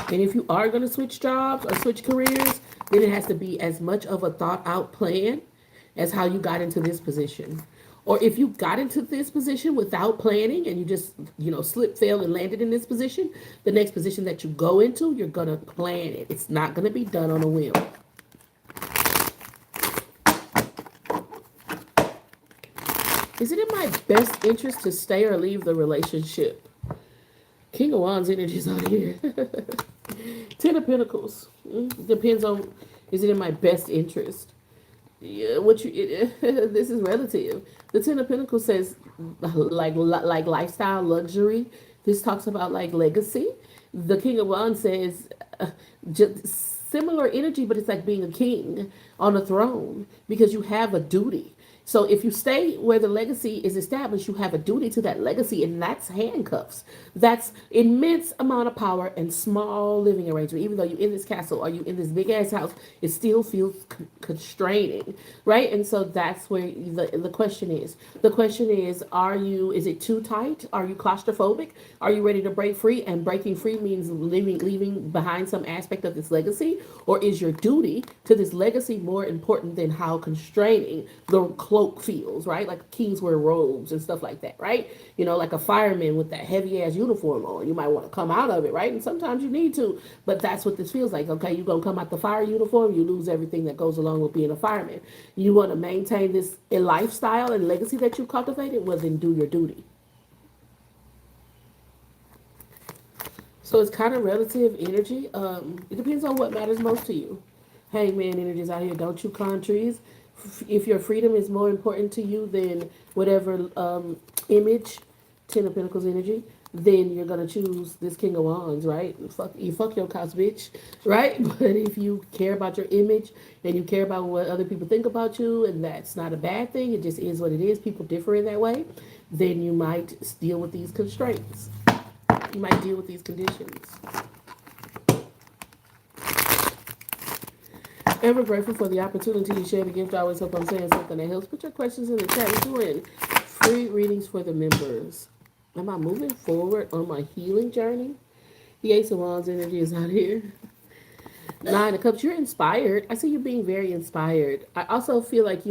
And if you are going to switch jobs or switch careers, then it has to be as much of a thought out plan as how you got into this position. Or if you got into this position without planning and you just, slipped, fell, and landed in this position, the next position that you go into, you're going to plan it. It's not going to be done on a whim. Is it in my best interest to stay or leave the relationship? King of Wands energy is out here. Ten of Pentacles. Depends on, is it in my best interest? Yeah, this is relative. The Ten of Pentacles says like lifestyle, luxury. This talks about like legacy. The King of Wands says just similar energy, but it's like being a king on a throne because you have a duty. So if you stay where the legacy is established, you have a duty to that legacy, and that's handcuffs. That's immense amount of power and small living arrangement. Even though you're in this castle or you in this big ass house, it still feels constraining, right? And so that's where the question is. The question is, is it too tight? Are you claustrophobic? Are you ready to break free? And breaking free means leaving behind some aspect of this legacy, or is your duty to this legacy more important than how constraining the cloak feels, right? Like kings wear robes and stuff like that, right? You know, like a fireman with that heavy ass uniform on. You might want to come out of it, right? And sometimes you need to, but that's what this feels like. Okay, you're gonna come out the fire uniform, you lose everything that goes along with being a fireman. You want to maintain this lifestyle and legacy that you cultivated, well then do your duty. So it's kind of relative energy. It depends on what matters most to you. Hangman energies out here. Don't you countries? If your freedom is more important to you than whatever image, Ten of Pentacles energy, then you're gonna choose this King of Wands, right? Fuck your cause, bitch, right? But if you care about your image and you care about what other people think about you, and that's not a bad thing, it just is what it is. People differ in that way. Then you might deal with these constraints. You might deal with these conditions. Ever grateful for the opportunity to share the gift. I always hope I'm saying something that helps. Put your questions in the chat. We're doing free readings for the members. Am I moving forward on my healing journey? The Ace of Wands energy is out here. Nine of Cups. You're inspired. I see you being very inspired. I also feel like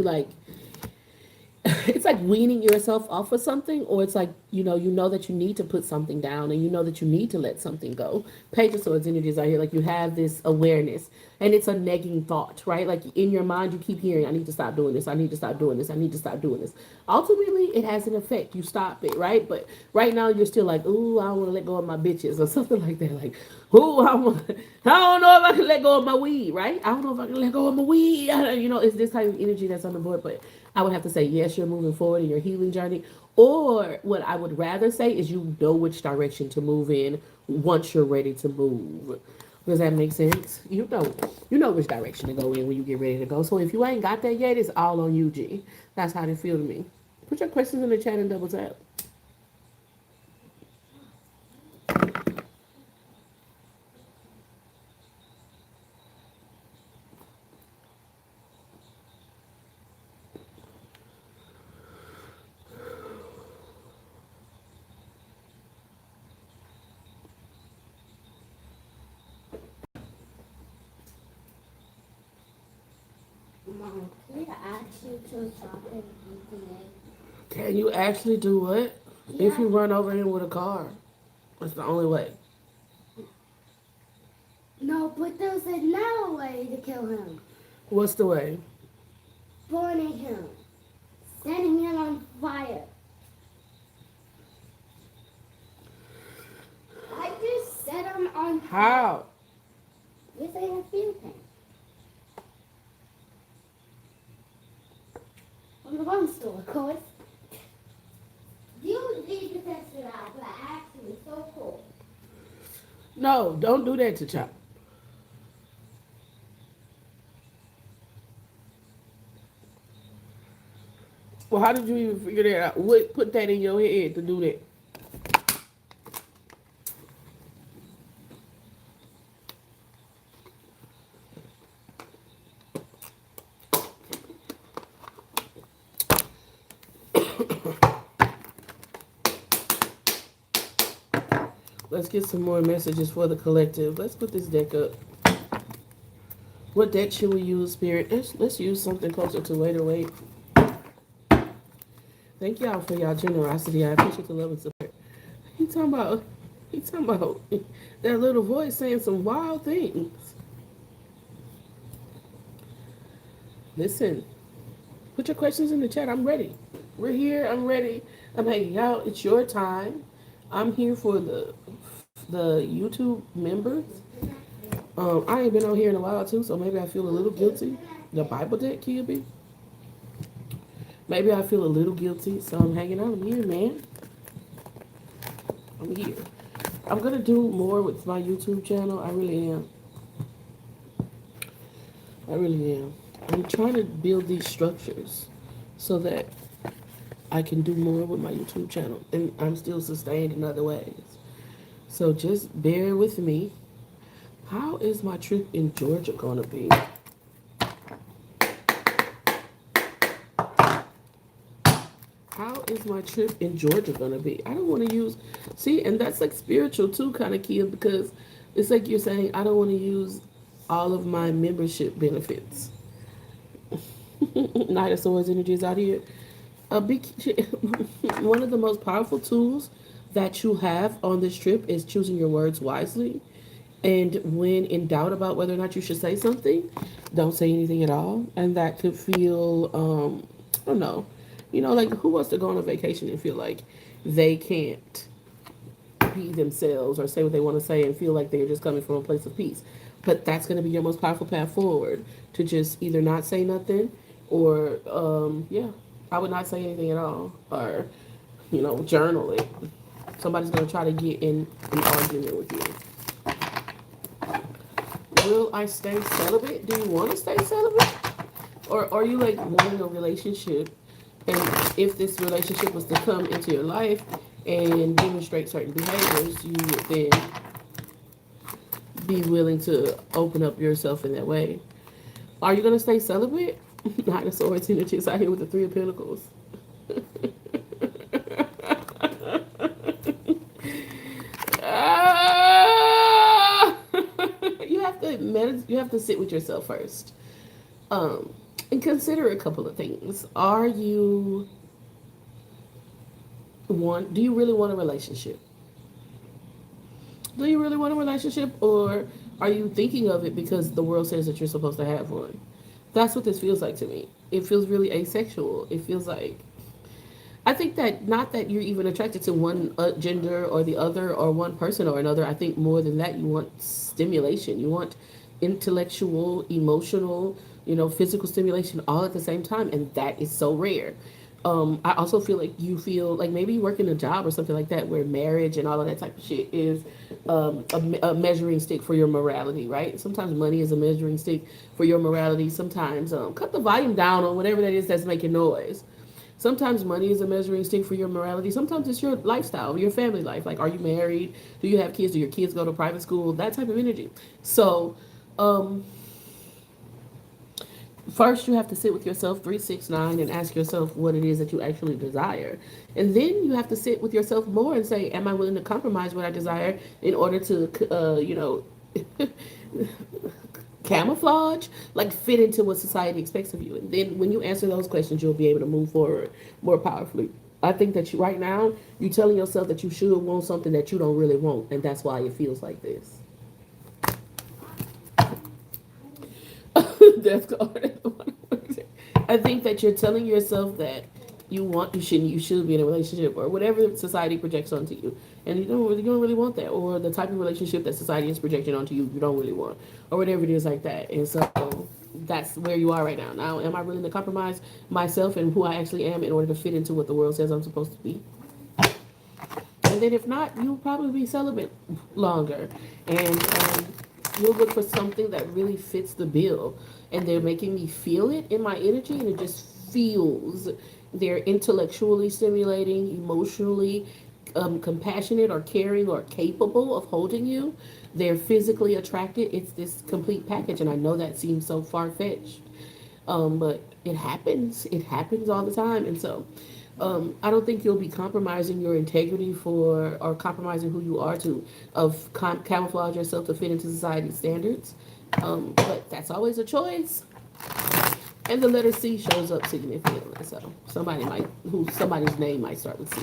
it's like weaning yourself off of something, or it's like you know that you need to put something down, and you know that you need to let something go. Page of Swords energies out here, like you have this awareness, and it's a nagging thought, right? Like in your mind you keep hearing, I need to stop doing this, I need to stop doing this, I need to stop doing this. Ultimately it has an effect. You stop it, right? But right now you're still like, ooh, I don't want to let go of my bitches or something like that. Like, ooh, I don't know if I can let go of my weed, right? I don't know if I can let go of my weed. It's this type of energy that's on the board. But I would have to say, yes, you're moving forward in your healing journey. Or what I would rather say is you know which direction to move in once you're ready to move. Does that make sense? You know which direction to go in when you get ready to go. So if you ain't got that yet, it's all on you, G. That's how they feel to me. Put your questions in the chat and double tap. Mom, can I ask you to stop and eat today? Can you actually do what? Yeah. If you run over him with a car. That's the only way. No, but there's another way to kill him. What's the way? Burning him. Setting him on fire. I just set him on fire. How? Using a few things. From the gun store, of course. You need to test it out, but actually, it's so cool. No, don't do that to Chop. Well, how did you even figure that out? What put that in your head to do that? Let's get some more messages for the collective. Let's put this deck up. What deck should we use, Spirit? Let's use something closer to Wait. Thank y'all for y'all generosity. I appreciate the love and support. He talking about that little voice saying some wild things. Listen, put your questions in the chat. I'm ready. We're here. I'm ready. I'm hanging out. It's your time. I'm here for the YouTube members. I ain't been on here in a while too, so maybe I feel a little guilty. The Bible deck, QB. Maybe I feel a little guilty, so I'm hanging out. I'm here, man. I'm here. I'm gonna do more with my YouTube channel. I really am. I'm trying to build these structures. so that I can do more with my YouTube channel, and I'm still sustained in other ways. So just bear with me. How is my trip in Georgia going to be? How is my trip in Georgia going to be? I don't want to use, see, and that's like spiritual too, kind of, Kia, because it's like you're saying, I don't want to use all of my membership benefits. Knight of Swords energy is out here. A big one of the most powerful tools that you have on this trip is choosing your words wisely. And when in doubt about whether or not you should say something, don't say anything at all. And that could feel, I don't know, like who wants to go on a vacation and feel like they can't be themselves or say what they want to say and feel like they're just coming from a place of peace? But that's going to be your most powerful path forward, to just either not say nothing or, yeah, I would not say anything at all, or, journal it. Somebody's going to try to get in an argument with you. Will I stay celibate? Do you want to stay celibate? Or are you like wanting a relationship? And if this relationship was to come into your life and demonstrate certain behaviors, you would then be willing to open up yourself in that way. Are you going to stay celibate? Nine of Swords energy is out here with the Three of Pentacles. Ah! You have to sit with yourself first, um, and consider a couple of things. Do you really want a relationship? Do you really want a relationship, or are you thinking of it because the world says that you're supposed to have one? That's what this feels like to me. It feels really asexual. It feels like, I think that not that you're even attracted to one gender or the other, or one person or another. I think more than that, you want stimulation. You want intellectual, emotional, physical stimulation all at the same time, and that is so rare. I also feel like you feel like maybe you work in a job or something like that where marriage and all of that type of shit is a measuring stick for your morality, right? Sometimes money is a measuring stick for your morality. Sometimes cut the volume down on whatever that is that's making noise. Sometimes money is a measuring stick for your morality. Sometimes it's your lifestyle, your family life. Like, are you married? Do you have kids? Do your kids go to private school? That type of energy. So, first you have to sit with yourself 369 and ask yourself what it is that you actually desire. And then you have to sit with yourself more and say, am I willing to compromise what I desire in order to, camouflage, like fit into what society expects of you? And then when you answer those questions, you'll be able to move forward more powerfully. I think that right now you're telling yourself that you should want something that you don't really want, and that's why it feels like this. Death card. I think that you're telling yourself that you should be in a relationship or whatever society projects onto you, and you don't really want that, or the type of relationship that society is projecting onto you, you don't really want, or whatever it is like that. And so that's where you are right now. Now, am I willing to compromise myself and who I actually am in order to fit into what the world says I'm supposed to be? And then if not, you'll probably be celibate longer, and you'll look for something that really fits the bill. And they're making me feel it in my energy, and it just feels. They're intellectually stimulating, emotionally compassionate or caring or capable of holding you. They're physically attracted. It's this complete package, and I know that seems so far-fetched, but it happens. It happens all the time. And so I don't think you'll be compromising your integrity or compromising who you are to camouflage yourself to fit into society's standards. But that's always a choice. And the letter C shows up significantly. So somebody's name might start with C.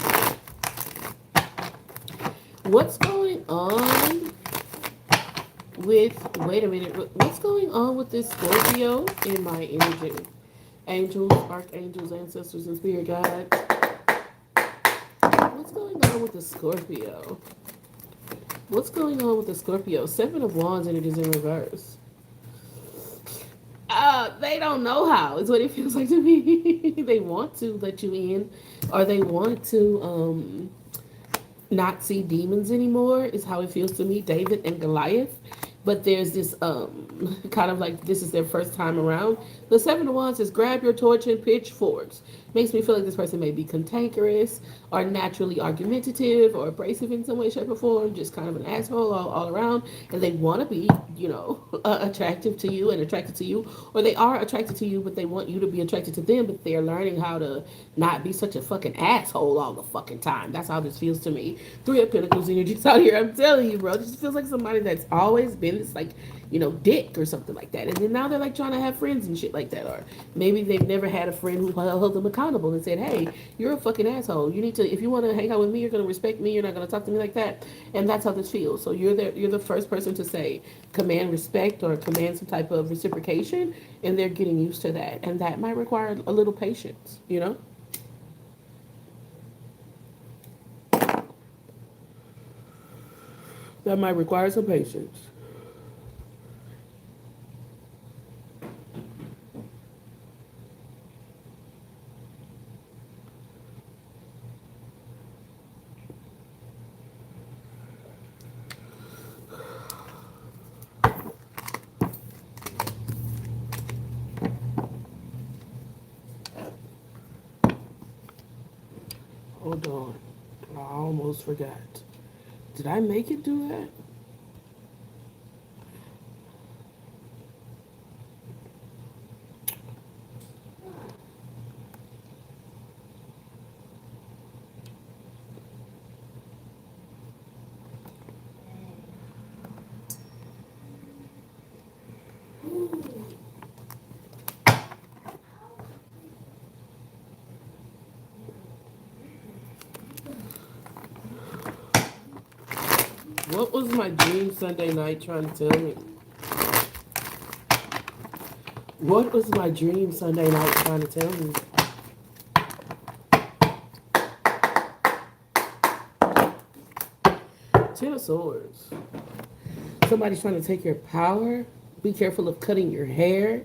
What's going on wait a minute, what's going on with this Scorpio in my energy? Angels, archangels, ancestors, and spirit guides. What's going on with the Scorpio? What's going on with the Scorpio? Seven of Wands, and it is in reverse. They don't know how, is what it feels like to me. They want to let you in, or they want to not see demons anymore, is how it feels to me. David and Goliath. But there's this kind of like this is their first time around. The Seven of Wands says grab your torch and pitchforks. Makes me feel like this person may be cantankerous or naturally argumentative or abrasive in some way, shape, or form, just kind of an asshole all around. And they want to be, attractive to you and attracted to you. Or they are attracted to you, but they want you to be attracted to them, but they're learning how to not be such a fucking asshole all the fucking time. That's how this feels to me. Three of Pentacles energies out here. I'm telling you, bro. This feels like somebody that's always been this, like, dick or something like that. And then now they're like trying to have friends and shit like that. Or maybe they've never had a friend who held them accountable and said, hey, you're a fucking asshole. You need to, if you want to hang out with me, you're going to respect me. You're not going to talk to me like that. And that's how this feels. So you're the first person to say, command respect or command some type of reciprocation. And they're getting used to that. And that might require a little patience. That might require some patience. Hold on. I almost forgot. Did I make it do that? What was my dream Sunday night trying to tell me? What was my dream Sunday night trying to tell me? Ten of Swords. Somebody's trying to take your power. Be careful of cutting your hair.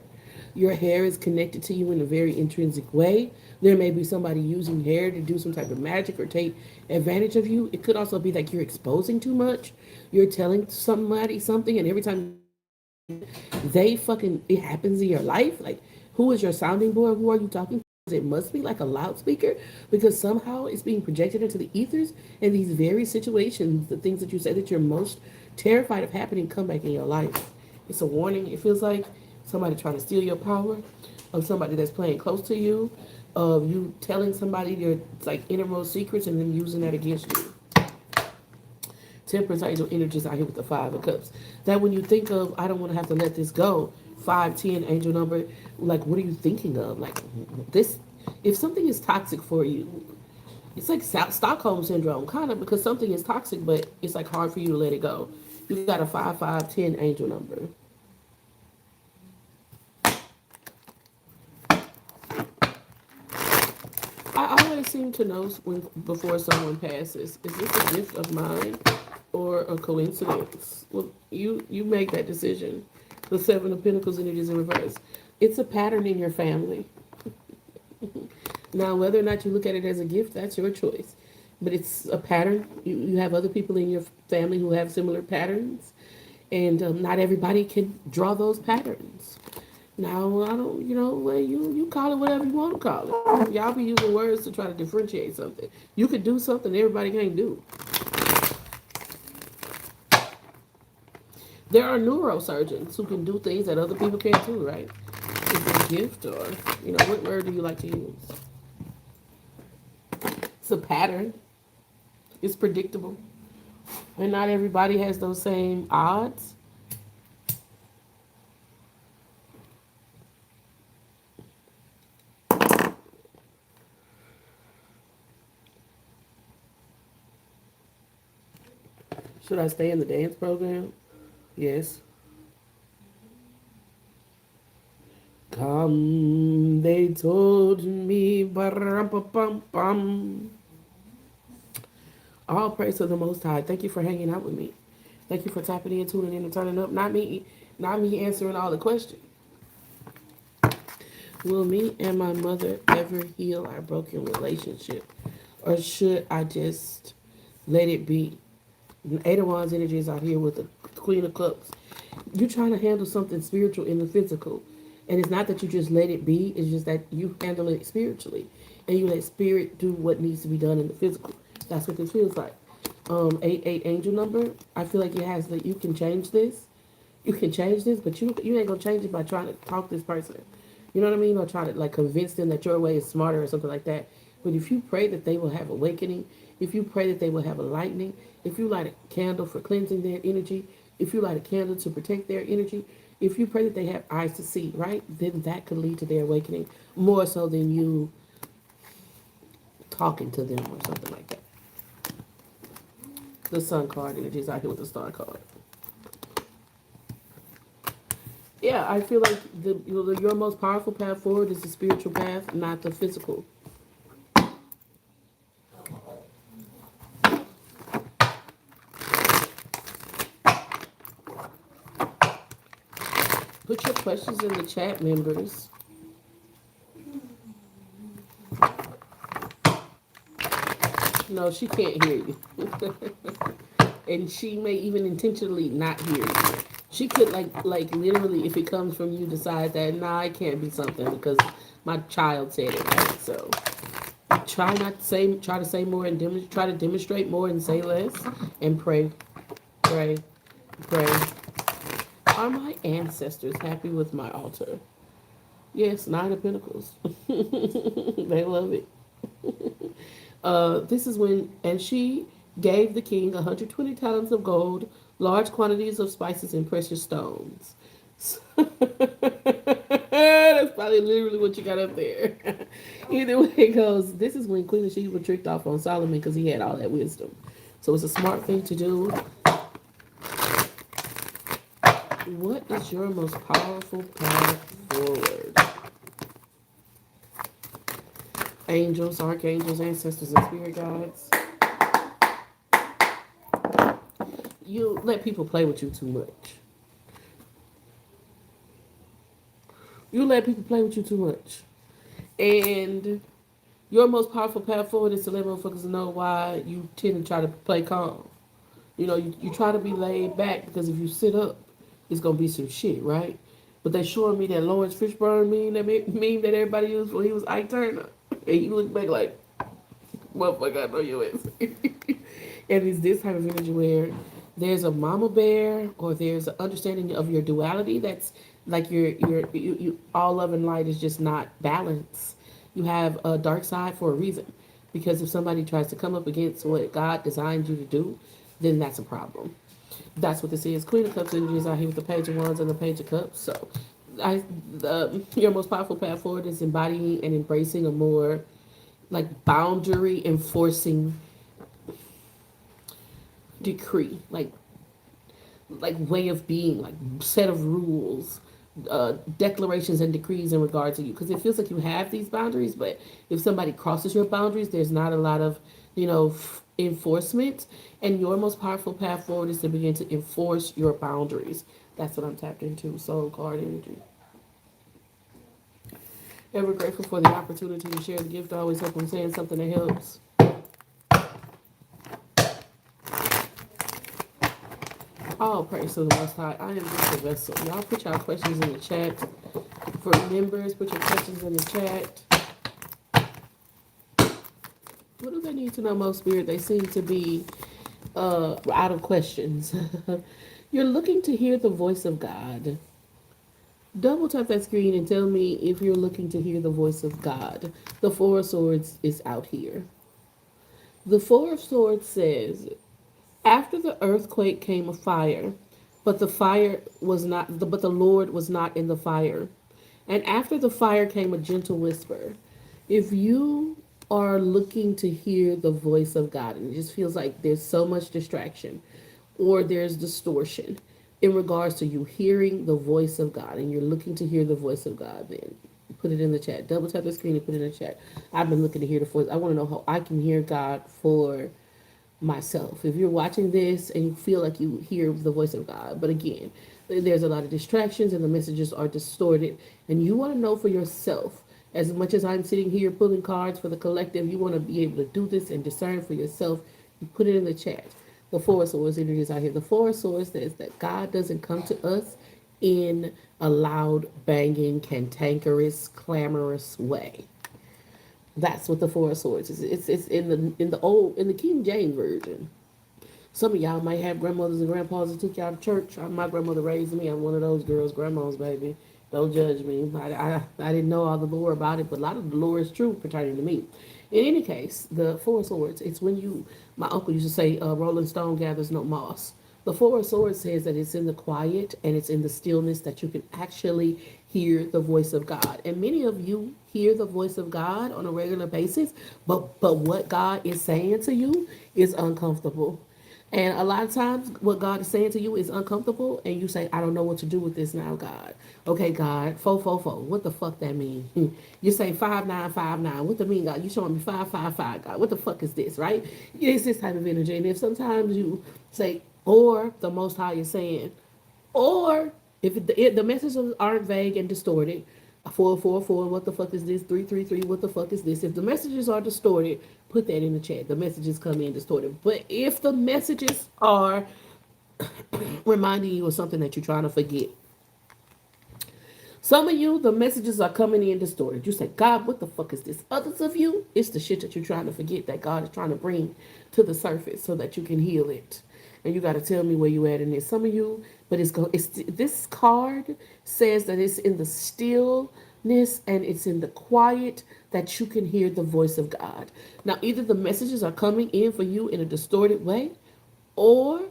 Your hair is connected to you in a very intrinsic way. There may be somebody using hair to do some type of magic or take advantage of you. It could also be like you're exposing too much. You're telling somebody something, and every time they fucking it happens in your life. Like, who is your sounding board? Who are you talking to? It must be like a loudspeaker because somehow it's being projected into the ethers, and these very situations, the things that you say that you're most terrified of happening, come back in your life. It's a warning. It feels like somebody trying to steal your power, of somebody that's playing close to you, of you telling somebody your like innermost secrets and then using that against you. Temperance angel energies out here with the Five of Cups. That when you think of, I don't want to have to let this go, 510 angel number, like, what are you thinking of? Like, this, if something is toxic for you, it's like Stockholm syndrome, kind of, because something is toxic, but it's like hard for you to let it go. You got a 5510 angel number. I always seem to know when before someone passes, is this a gift of mine or a coincidence? Well, you make that decision. The Seven of Pentacles energy is in reverse. It's a pattern in your family. Now, whether or not you look at it as a gift, that's your choice. But it's a pattern. You have other people in your family who have similar patterns, and not everybody can draw those patterns. Now, I don't, well, you call it whatever you want to call it. Y'all be using words to try to differentiate something. You could do something everybody can't do. There are neurosurgeons who can do things that other people can't do, right? Is it a gift or, what word do you like to use? It's a pattern. It's predictable. And not everybody has those same odds. Should I stay in the dance program? Yes. Come, they told me, ba-rum-pa-pum-pum. All praise to the Most High. Thank you for hanging out with me. Thank you for tapping in, tuning in, and turning up. Not me answering all the questions. Will me and my mother ever heal our broken relationship, or should I just let it be? Eight of Wands energy is out here with the Queen of Cups. You're trying to handle something spiritual in the physical. And it's not that you just let it be, it's just that you handle it spiritually. and you let spirit do what needs to be done in the physical. That's what this feels like. 8 angel number. I feel like it has that you can change this. You can change this, but you ain't gonna change it by trying to talk this person. You know what I mean? Or try to like convince them that your way is smarter or something like that. But if you pray that they will have awakening, if you pray that they will have a lightning, if you light a candle for cleansing their energy, if you light a candle to protect their energy, if you pray that they have eyes to see, right, then that could lead to their awakening more so than you talking to them or something like that. The sun card energy is out here with the star card. Yeah, I feel like your most powerful path forward is the spiritual path, not the physical. Put your questions in the chat, members. No, she can't hear you. And she may even intentionally not hear you. She could like literally, if it comes from you, decide that nah, it can't be something because my child said it, right? So try to say more and try to demonstrate more and say less, and pray, pray, pray. Are my ancestors happy with my altar? Yes, 9 of Pentacles. They love it. This is when, and she gave the king 120 talents of gold, large quantities of spices, and precious stones. That's probably literally what you got up there. Either way it goes, this is when Queen of Sheba tricked off on Solomon because he had all that wisdom. So it's a smart thing to do. What is your most powerful path forward? Angels, archangels, ancestors, and spirit guides. You let people play with you too much. You let people play with you too much. And your most powerful path forward is to let motherfuckers know why you tend to try to play calm. You know, you try to be laid back because if you sit up, it's going to be some shit, right? But they showing me that Lawrence Fishburne meme that everybody used when he was Ike Turner. And he looked back like, motherfucker, I know you is. And it's this type of energy where there's a mama bear or there's an understanding of your duality that's like you all love and light is just not balanced. You have a dark side for a reason. Because if somebody tries to come up against what God designed you to do, then that's a problem. That's what this is. Queen of Cups energy is out here with the Page of Wands and the Page of Cups. So, your most powerful path forward is embodying and embracing a more like boundary enforcing decree, like way of being, like set of rules, declarations and decrees in regard to you. Because it feels like you have these boundaries, but if somebody crosses your boundaries, there's not a lot of, enforcement. And your most powerful path forward is to begin to enforce your boundaries. That's what I'm tapped into. Soul card energy. Ever grateful for the opportunity to share the gift. I always hope I'm saying something that helps. All praise to the Most High. I am just a vessel. Y'all put y'all questions in the chat. For members, put your questions in the chat. What do they need to know most, Spirit? They seem to be out of questions. You're looking to hear the voice of God. Double tap that screen and tell me if you're looking to hear the voice of God. The Four of Swords is out here. The Four of Swords says, after the earthquake came a fire, but but the Lord was not in the fire. And after the fire came a gentle whisper. If you are looking to hear the voice of God, and it just feels like there's so much distraction or there's distortion in regards to you hearing the voice of God, and you're looking to hear the voice of God, then put it in the chat. Double tap the screen and put it in the chat. I've been looking to hear the voice. I want to know how I can hear God for myself. If you're watching this and you feel like you hear the voice of God, but again, there's a lot of distractions and the messages are distorted, and you want to know for yourself. As much as I'm sitting here pulling cards for the collective, you want to be able to do this and discern for yourself. You put it in the chat. The Four of Swords energies out here. The Four of Swords says that God doesn't come to us in a loud, banging, cantankerous, clamorous way. That's what the Four of Swords is. It's in the King James version. Some of y'all might have grandmothers and grandpas that took y'all to church. My grandmother raised me. I'm one of those girls, grandmas, baby. Don't judge me. I didn't know all the lore about it, but a lot of the lore is true pertaining to me. In any case, the Four of Swords, it's when you, my uncle used to say, Rolling Stone gathers no moss. The Four of Swords says that it's in the quiet and it's in the stillness that you can actually hear the voice of God. And many of you hear the voice of God on a regular basis, but what God is saying to you is uncomfortable. And a lot of times, what God is saying to you is uncomfortable, and you say, "I don't know what to do with this now, God." Okay, God, 444. What the fuck that mean? You say 5959. What the mean, God? You showing me 555, God? What the fuck is this, right? It's this type of energy. And if sometimes you say, or the Most High is saying, or if the messages aren't vague and distorted, 444, what the fuck is this? 333, what the fuck is this? If the messages are distorted, put that in the chat. The messages come in distorted. But if the messages are reminding you of something that you're trying to forget, some of you, the messages are coming in distorted. You say, God, what the fuck is this? Others of you, it's the shit that you're trying to forget that God is trying to bring to the surface so that you can heal it. And you got to tell me where you at in this. Some of you, but it's this card says that it's in the stillness and it's in the quiet that you can hear the voice of God. Now, either the messages are coming in for you in a distorted way, or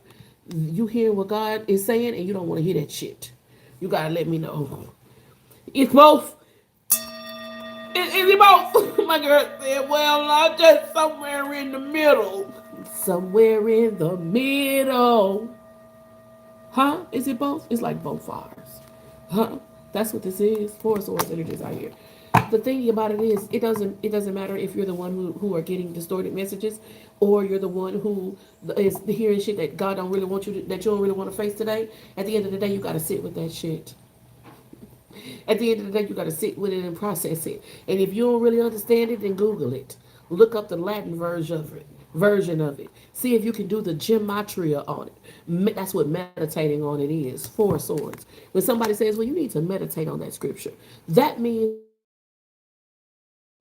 you hear what God is saying and you don't want to hear that shit. You gotta let me know. It's both. It's both. My girl said, well, I'm just somewhere in the middle. Somewhere in the middle. Huh? Is it both? It's like both fires. Huh? That's what this is. Four swords energies out here. The thing about it is, it doesn't matter if you're the one who are getting distorted messages, or you're the one who is hearing shit that God don't really want you to, that you don't really want to face today. At the end of the day, you got to sit with that shit. At the end of the day, you got to sit with it and process it. And if you don't really understand it, then Google it. Look up the Latin version of it. See if you can do the gematria on it. That's what meditating on it is. Four swords. When somebody says, "Well, you need to meditate on that scripture," that means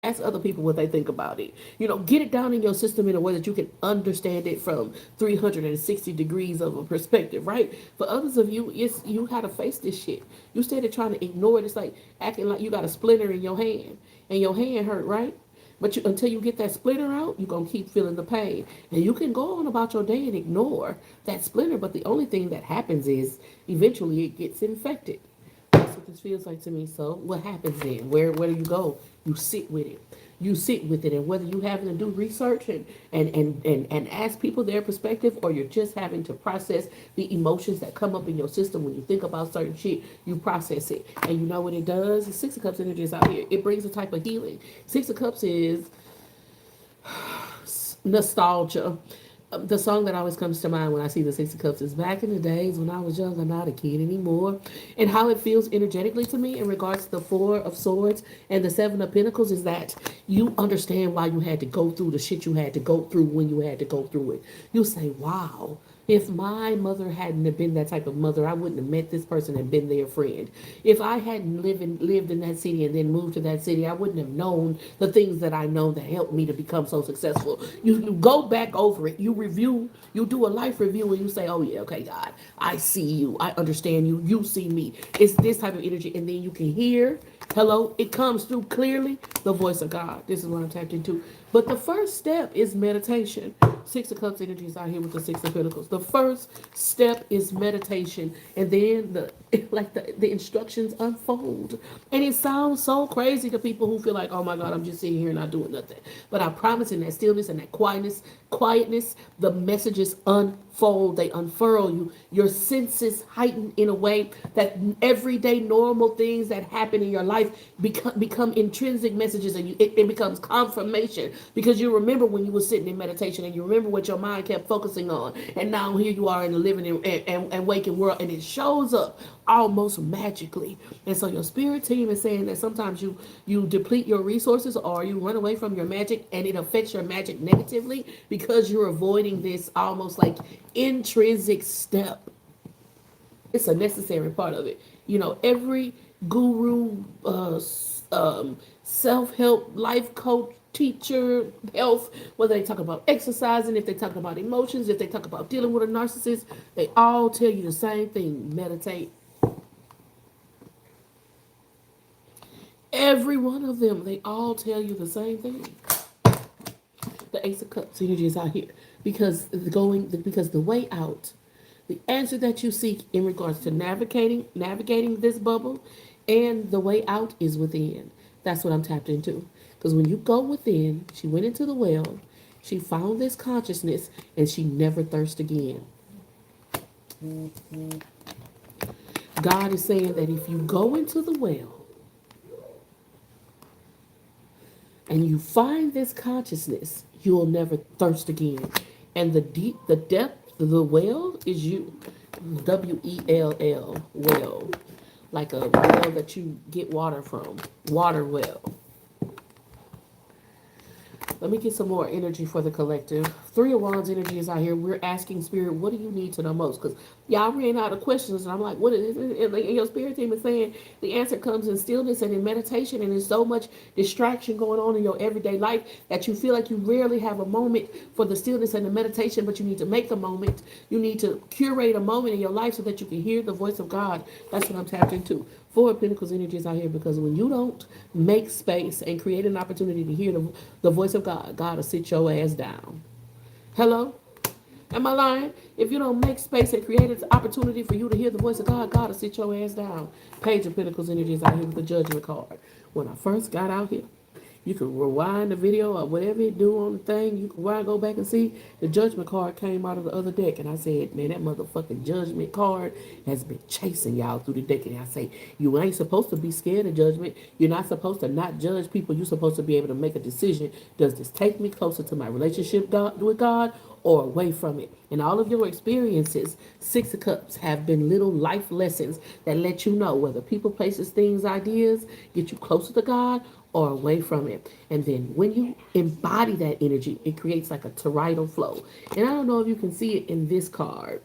ask other people what they think about it. Get it down in your system in a way that you can understand it from 360 degrees of a perspective, right? For others of you, it's you how to face this shit. You instead of trying to ignore it, it's like acting like you got a splinter in your hand and your hand hurt, right? But until you get that splinter out, you're going to keep feeling the pain. And you can go on about your day and ignore that splinter, but the only thing that happens is eventually it gets infected. That's what this feels like to me. So what happens then? Where do you go? You sit with it. You sit with it. And whether you having to do research and ask people their perspective, or you're just having to process the emotions that come up in your system when you think about certain shit, you process it. And you know what it does? The Six of Cups energy is out here. It brings a type of healing. Six of Cups is nostalgia. The song that always comes to mind when I see the Six of Cups is back in the days when I was young, I'm not a kid anymore. And how it feels energetically to me in regards to the Four of Swords and the Seven of Pentacles is that you understand why you had to go through the shit you had to go through when you had to go through it. You say, wow, if my mother hadn't have been that type of mother, I wouldn't have met this person and been their friend. If I hadn't lived in that city and then moved to that city, I wouldn't have known the things that I know that helped me to become so successful. You go back over it. You review. You do a life review and you say, oh yeah, okay, God, I see you. I understand you. You see me. It's this type of energy. And then you can hear, hello, it comes through clearly, the voice of God. This is what I'm tapped into. But the first step is meditation. Six of Cups energy is out here with the Six of Pentacles. The first step is meditation, and then the instructions unfold. And it sounds so crazy to people who feel like, oh my God, I'm just sitting here and not doing nothing. But I promise, in that stillness and that quietness, the messages unfold. They unfurl you. Your senses heighten in a way that everyday normal things that happen in your life become intrinsic messages, and it becomes confirmation, because you remember when you were sitting in meditation and you remember what your mind kept focusing on, and now here you are in the living and waking world, and it shows up almost magically. And so your spirit team is saying that sometimes you deplete your resources, or you run away from your magic, and it affects your magic negatively because you're avoiding this almost like intrinsic step. It's a necessary part of it. Every guru, self-help life coach teacher, health, whether they talk about exercising, if they talk about emotions, if they talk about dealing with a narcissist, they all tell you the same thing: meditate. Every one of them, they all tell you the same thing. The Ace of Cups energy is out here because the way out, the answer that you seek in regards to navigating this bubble, and the way out is within. That's what I'm tapped into. Because when you go within, she went into the well, she found this consciousness, and she never thirst again. God is saying that if you go into the well and you find this consciousness, you will never thirst again. And the depth of the well is you. WELL, well. Like a well that you get water from. Water well. Let me get some more energy for the collective. Three of Wands energy is out here. We're asking Spirit, what do you need to know most? Because y'all ran out of questions, and I'm like, what is it? And your Spirit team is saying the answer comes in stillness and in meditation, and there's so much distraction going on in your everyday life that you feel like you rarely have a moment for the stillness and the meditation, but you need to make a moment. You need to curate a moment in your life so that you can hear the voice of God. That's what I'm tapped into. Four of Pentacles energy is out here because when you don't make space and create an opportunity to hear the voice of God, God will sit your ass down. Hello? Am I lying? If you don't make space and create an opportunity for you to hear the voice of God, God will sit your ass down. Page of Pentacles energy is out here with the Judgment card. When I first got out here, you can rewind the video or whatever it do on the thing. You can go back and see the Judgment card came out of the other deck. And I said, man, that motherfucking Judgment card has been chasing y'all through the deck. And I say, you ain't supposed to be scared of judgment. You're not supposed to not judge people. You're supposed to be able to make a decision. Does this take me closer to my relationship with God or away from it? And all of your experiences, Six of Cups, have been little life lessons that let you know whether people, places, things, ideas get you closer to God or away from it. And then when you embody that energy, it creates like a toroidal flow. And I don't know if you can see it in this card,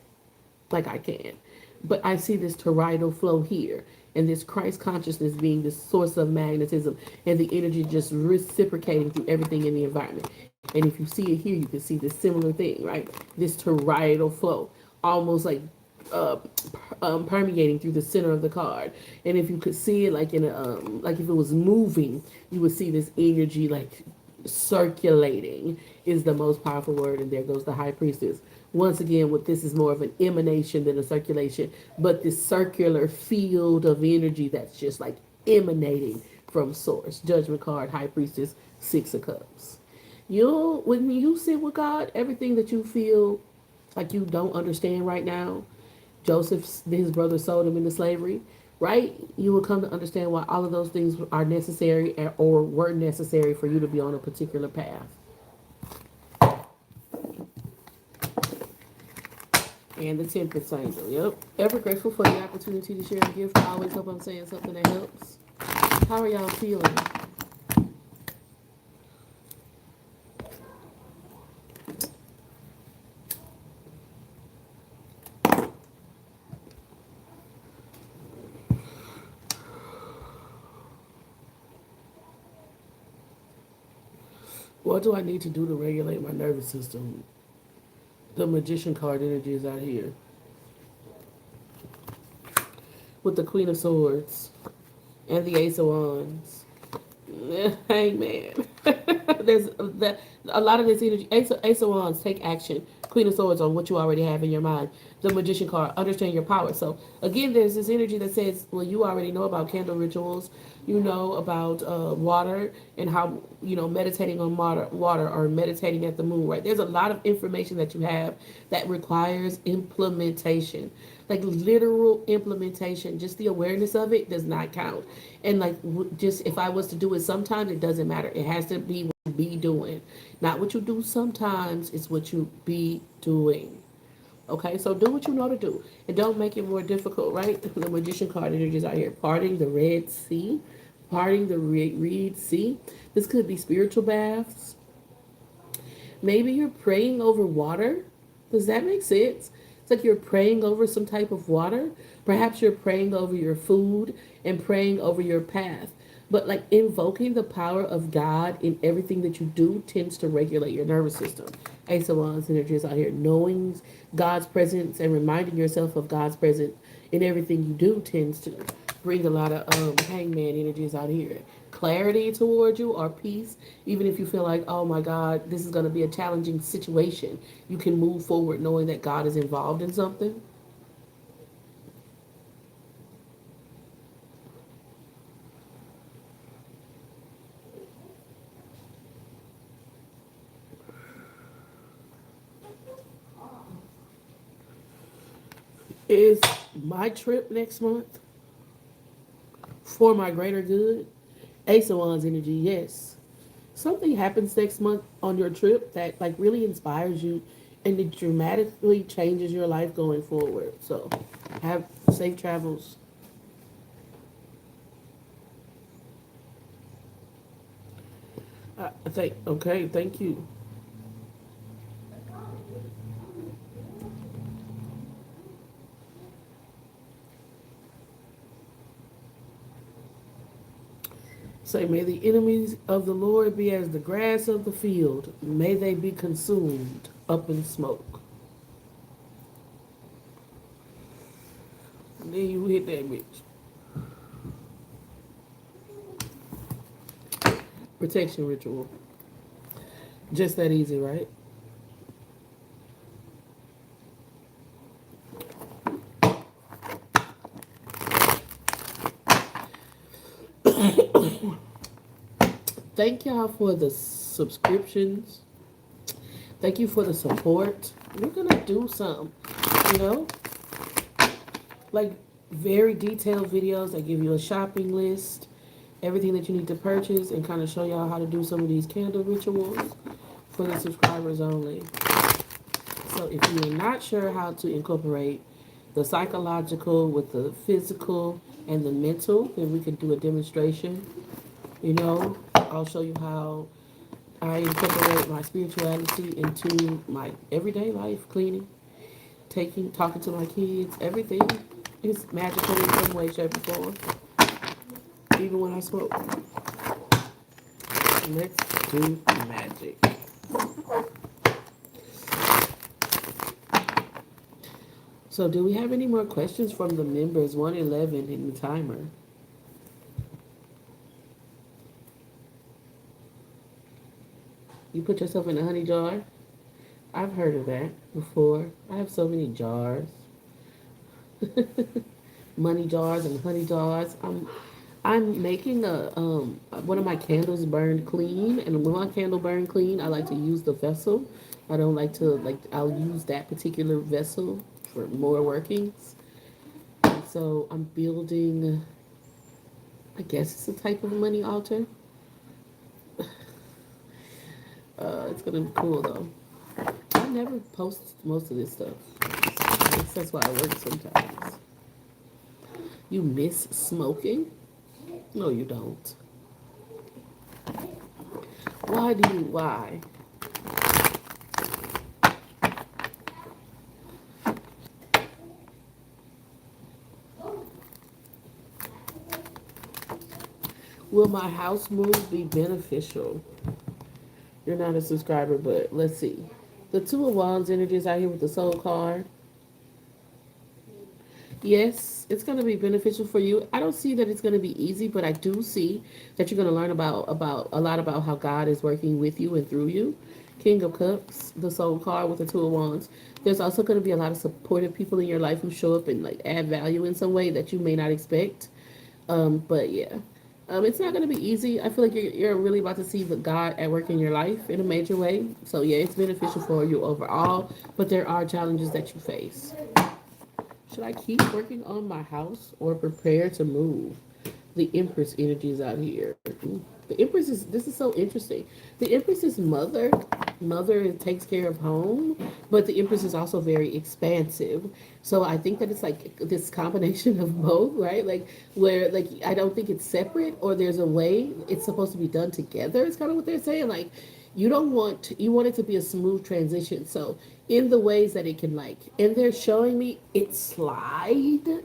like I can, but I see this toroidal flow here. And this Christ consciousness being the source of magnetism and the energy just reciprocating through everything in the environment. And if you see it here, you can see this similar thing, right? This toroidal flow, almost like uh, permeating through the center of the card. And if you could see it like in a like if it was moving, you would see this energy like circulating is the most powerful word. And there goes the High Priestess. Once again, what this is more of an emanation than a circulation, but this circular field of energy that's just like emanating from source. Judgment card, High Priestess, Six of Cups. When you sit with God, everything that you feel like you don't understand right now, Joseph, his brother sold him into slavery, right? You will come to understand why all of those things are necessary or were necessary for you to be on a particular path. And the Temperance Angel. Yep. Ever grateful for the opportunity to share a gift. I always hope I'm saying something that helps. How are y'all feeling? What do I need to do to regulate my nervous system? The Magician card energy is out here. With the Queen of Swords and the Ace of Wands. Hangman. There's a lot of this energy. Ace of Wands, take action. Queen of Swords on what you already have in your mind. The Magician card, understand your power. So again, there's this energy that says, well, you already know about candle rituals. You know about water and how, meditating on water or meditating at the moon, right? There's a lot of information that you have that requires implementation, like literal implementation. Just the awareness of it does not count. And like, just if I was to do it sometimes, it doesn't matter. It has to be what you be doing. Not what you do sometimes, it's what you be doing. Okay, so do what you know to do. And don't make it more difficult, right? The Magician card energies out here. Parting the Red Sea. Parting the Red Sea. This could be spiritual baths. Maybe you're praying over water. Does that make sense? It's like you're praying over some type of water. Perhaps you're praying over your food and praying over your path. But like invoking the power of God in everything that you do tends to regulate your nervous system. Ace of Wands energy is out here. Knowing God's presence and reminding yourself of God's presence in everything you do tends to bring a lot of hangman energies out here. Clarity towards you or peace, even if you feel like, oh my God, this is going to be a challenging situation, you can move forward knowing that God is involved in something. Is my trip next month for my greater good? Ace of Wands energy, yes. Something happens next month on your trip that like really inspires you and it dramatically changes your life going forward. So have safe travels. Thank you. Say, may the enemies of the Lord be as the grass of the field. May they be consumed up in smoke. And then you hit that bitch. Protection ritual. Just that easy, right? Thank y'all for the subscriptions. Thank you for the support. We're gonna do some, you know, like very detailed videos that give you a shopping list, everything that you need to purchase, and kind of show y'all how to do some of these candle rituals for the subscribers only. So if you're not sure how to incorporate the psychological with the physical and the mental, then we can do a demonstration. You know, I'll show you how I incorporate my spirituality into my everyday life, cleaning, talking to my kids, everything is magical in some way, shape, or form. Even when I smoke. Let's do magic. So, do we have any more questions from the members? 111 in the timer. You put yourself in a honey jar? I've heard of that before. I have so many jars. Money jars and honey jars. I'm making a one of my candles burn clean, and when my candle burn clean, I like to use the vessel. I don't like to like I'll use that particular vessel for more workings. And so I'm building. I guess it's a type of money altar. It's gonna be cool though. I never post most of this stuff. I guess that's why I work sometimes. You miss smoking? No, you don't. Why? Will my house move be beneficial? You're not a subscriber, but let's see. The Two of Wands energy is out here with the Soul card. Yes, it's going to be beneficial for you. I don't see that it's going to be easy, but I do see that you're going to learn about a lot about how God is working with you and through you. King of Cups, the Soul card with the Two of Wands. There's also going to be a lot of supportive people in your life who show up and like add value in some way that you may not expect. But yeah, it's not going to be easy. I feel like you're really about to see the God at work in your life in a major way. So yeah, it's beneficial for you overall, but there are challenges that you face. Should I keep working on my house or prepare to move? The Empress energy is out here. The Empress is, this is so interesting. The Empress is mother takes care of home, but the Empress is also very expansive. So I think that it's like this combination of both, right? Like where like I don't think it's separate or there's a way it's supposed to be done together. It's kind of what they're saying. Like you want it to be a smooth transition. So in the ways that it can like, and they're showing me it slide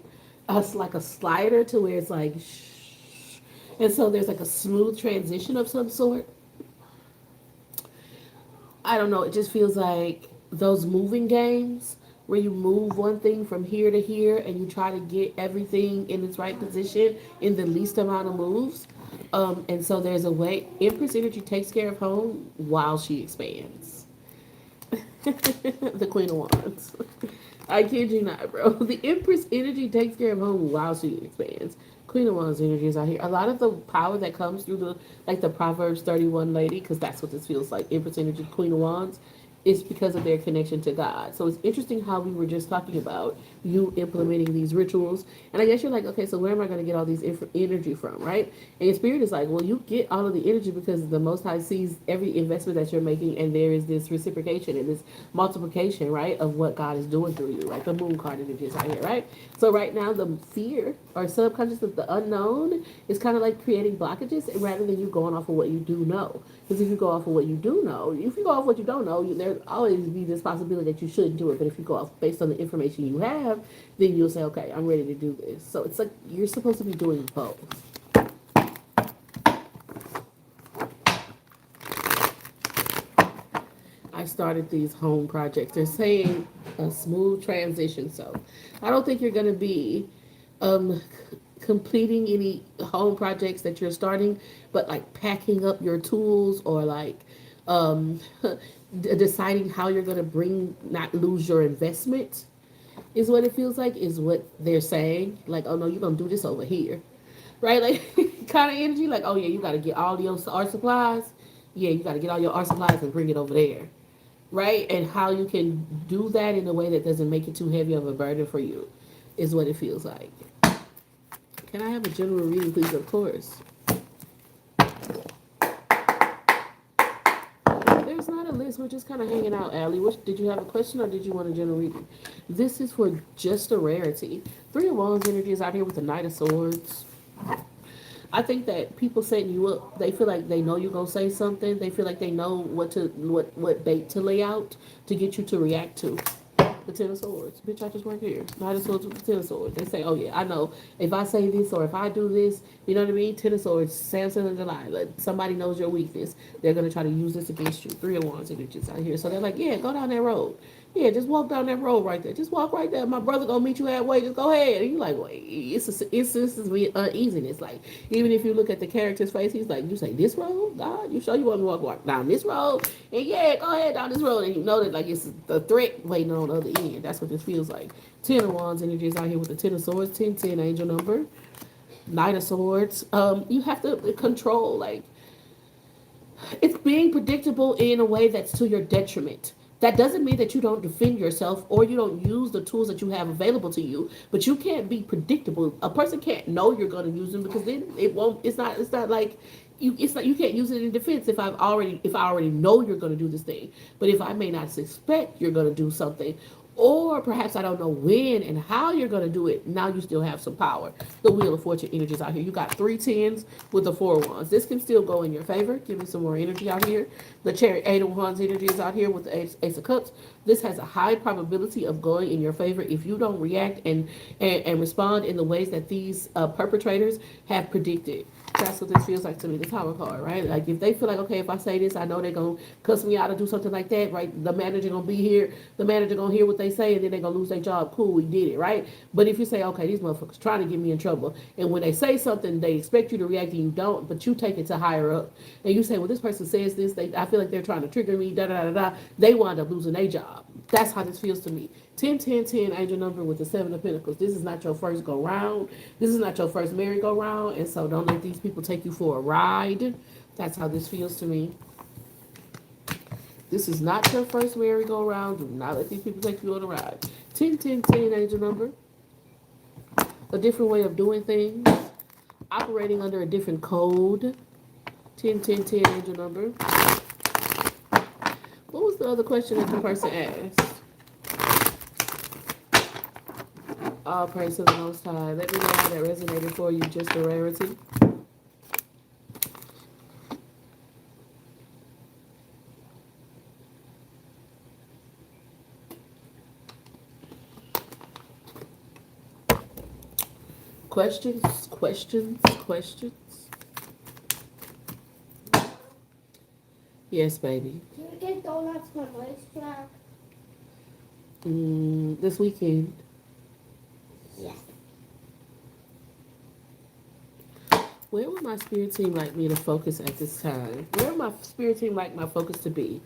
us like a slider to where it's like And so there's like a smooth transition of some sort. I don't know, it just feels like those moving games where you move one thing from here to here and you try to get everything in its right position in the least amount of moves. And so there's a way Empress energy takes care of home while she expands. The Queen of Wands. I kid you not, bro. The Empress energy takes care of home while she expands. Queen of Wands energy is out here. A lot of the power that comes through the like the Proverbs 31 lady, because that's what this feels like. Empress energy, Queen of Wands, is because of their connection to God. So it's interesting how we were just talking about you implementing these rituals. And I guess you're like, okay, so where am I going to get all these energy from, right? And your spirit is like, well, you get all of the energy because the Most High sees every investment that you're making, and there is this reciprocation and this multiplication, right, of what God is doing through you, right? The moon card energy is out here, right? So right now, the fear or subconscious of the unknown is kind of like creating blockages rather than you going off of what you do know. Because if you go off of what you do know, if you go off what you don't know, there'll always be this possibility that you shouldn't do it. But if you go off based on the information you have, then you'll say, okay, I'm ready to do this. So it's like you're supposed to be doing both. I started these home projects. They're saying a smooth transition. So I don't think you're going to be um, completing any home projects that you're starting, but like packing up your tools or like um, deciding how you're going to not lose your investment is what it feels like, is what they're saying. Like, oh no, you're going to do this over here. Right? Like, kind of energy. Like, oh yeah, you got to get all your art supplies. Yeah, you got to get all your art supplies and bring it over there, right? And how you can do that in a way that doesn't make it too heavy of a burden for you is what it feels like. Can I have a general reading, please? Of course. There's not a list. We're just kind of hanging out, Allie. Did you have a question or did you want a general reading? This is for just a rarity. Three of Wands energy is out here with the Knight of Swords. I think that people setting you up, they feel like they know you're gonna say something. They feel like they know what bait to lay out to get you to react to. The Ten of Swords. Bitch, I just work here. Knight of Swords with the Ten of Swords. They say, oh yeah, I know. If I say this or if I do this, you know what I mean? Ten of Swords, Samson and Delilah. Like, somebody knows your weakness. They're going to try to use this against you. Three of Wands energies out here. So they're like, yeah, go down that road. Yeah, just walk down that road right there. Just walk right there. My brother gonna meet you halfway. Just go ahead. And you're like, wait, it's this is uneasiness. Like, even if you look at the character's face, he's like, you say this road, God, you sure you want me to walk down this road? And yeah, go ahead down this road. And you know that like it's the threat waiting on the other end. That's what this feels like. Ten of Wands energy is out here with the Ten of Swords. 1010 angel number. Knight of Swords. You have to control, like, it's being predictable in a way that's to your detriment. That doesn't mean that you don't defend yourself or you don't use the tools that you have available to you, but you can't be predictable. A person can't know you're going to use them because then it won't. It's not like you. It's not, you can't use it in defense if I already know you're going to do this thing. But if I may not suspect you're going to do something, or perhaps I don't know when and how you're going to do it, now you still have some power. The Wheel of Fortune energies out here. You got three tens with the four of wands. This can still go in your favor. Give me some more energy out here. The Chariot, Eight of Wands energy is out here with the Ace of Cups. This has a high probability of going in your favor if you don't react and respond in the ways that these perpetrators have predicted. That's what this feels like to me, the Tower card, right? Like, if they feel like, okay, if I say this, I know they're going to cuss me out or do something like that, right? The manager going to be here. The manager going to hear what they say, and then they're going to lose their job. Cool, we did it, right? But if you say, okay, these motherfuckers trying to get me in trouble, and when they say something, they expect you to react and you don't, but you take it to higher up. And you say, well, this person says this, I feel like they're trying to trigger me, da-da-da-da-da. They wind up losing their job. That's how this feels to me. 10 angel number with the Seven of Pentacles. This is not your first go round. This is not your first merry-go-round. And so don't let these people take you for a ride. That's how this feels to me. This is not your first merry-go-round. Do not let these people take you on a ride. 10 angel number. A different way of doing things. Operating under a different code. 10 angel number. What was the other question that the person asked? All praise to the Most High. Let me know how that resonated for you. Just a rarity. Questions? Questions? Questions? Yes, baby. Can we get donuts for racetrack? This weekend. Yes. Where would my spirit team like me to focus at this time? Where would my spirit team like my focus to be?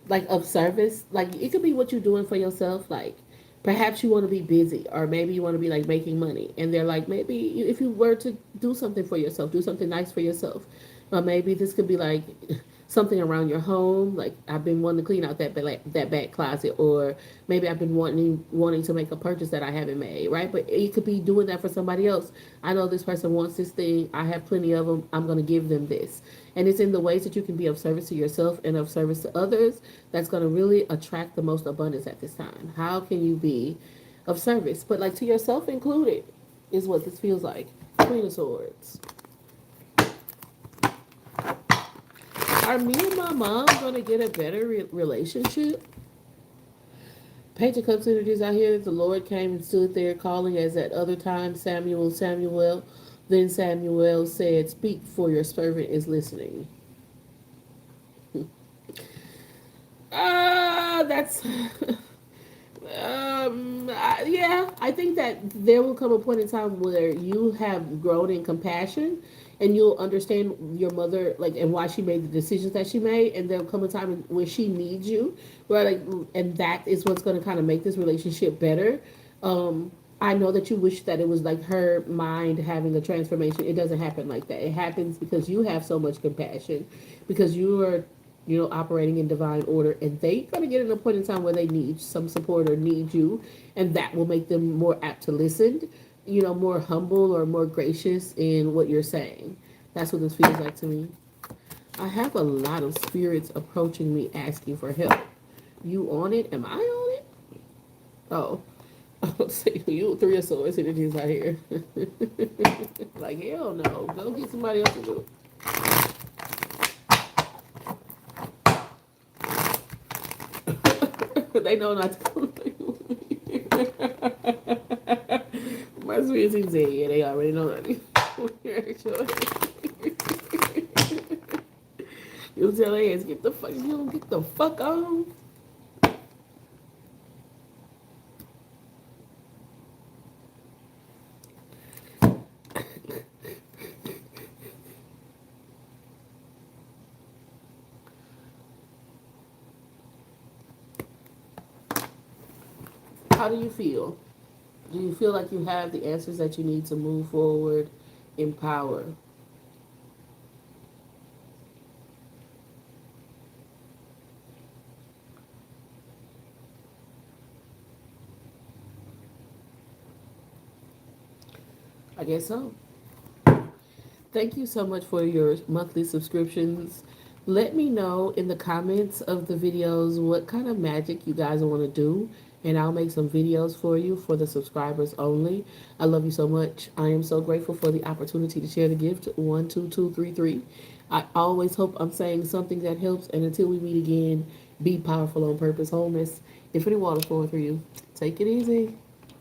Like of service, like it could be what you're doing for yourself, like perhaps you want to be busy or maybe you want to be like making money and they're like maybe if you were to do something for yourself, do something nice for yourself, or maybe this could be like something around your home, like I've been wanting to clean out that back closet, or maybe I've been wanting to make a purchase that I haven't made, right? But you could be doing that for somebody else. I know this person wants this thing, I have plenty of them, I'm going to give them this. And it's in the ways that you can be of service to yourself and of service to others that's going to really attract the most abundance at this time. How can you be of service, but like to yourself included, is what this feels like. Queen of Swords. Are me and my mom going to get a better relationship? Page of Cups energies out here. The Lord came and stood there calling as at other times, Samuel, Samuel. Then Samuel said, speak, for your servant is listening. That's yeah, I think that there will come a point in time where you have grown in compassion and you'll understand your mother, like, and why she made the decisions that she made, and there'll come a time where she needs you, right? Like, and that is what's going to kind of make this relationship better. I know that you wish that it was like her mind having a transformation. It doesn't happen like that. It happens because you have so much compassion, because you are, operating in divine order, and they're going to get in a point in time where they need some support or need you, and that will make them more apt to listen, more humble or more gracious in what you're saying. That's what this feels like to me. I have a lot of spirits approaching me asking for help. You on it? Am I on it? Oh. I'll say you 3 of Swords energies out here. Like, hell no. Go get somebody else to do it. They know not to come. My sweet team said, yeah, they already know that. You tell their ass, get the fuck, you don't get the fuck on. How do you feel? Do you feel like you have the answers that you need to move forward in power? I guess so. Thank you so much for your monthly subscriptions. Let me know in the comments of the videos what kind of magic you guys want to do, and I'll make some videos for you for the subscribers only. I love you so much. I am so grateful for the opportunity to share the gift. 12233. I always hope I'm saying something that helps, and until we meet again, be powerful on purpose. Wholeness. Infinite water flowing through you. Take it easy.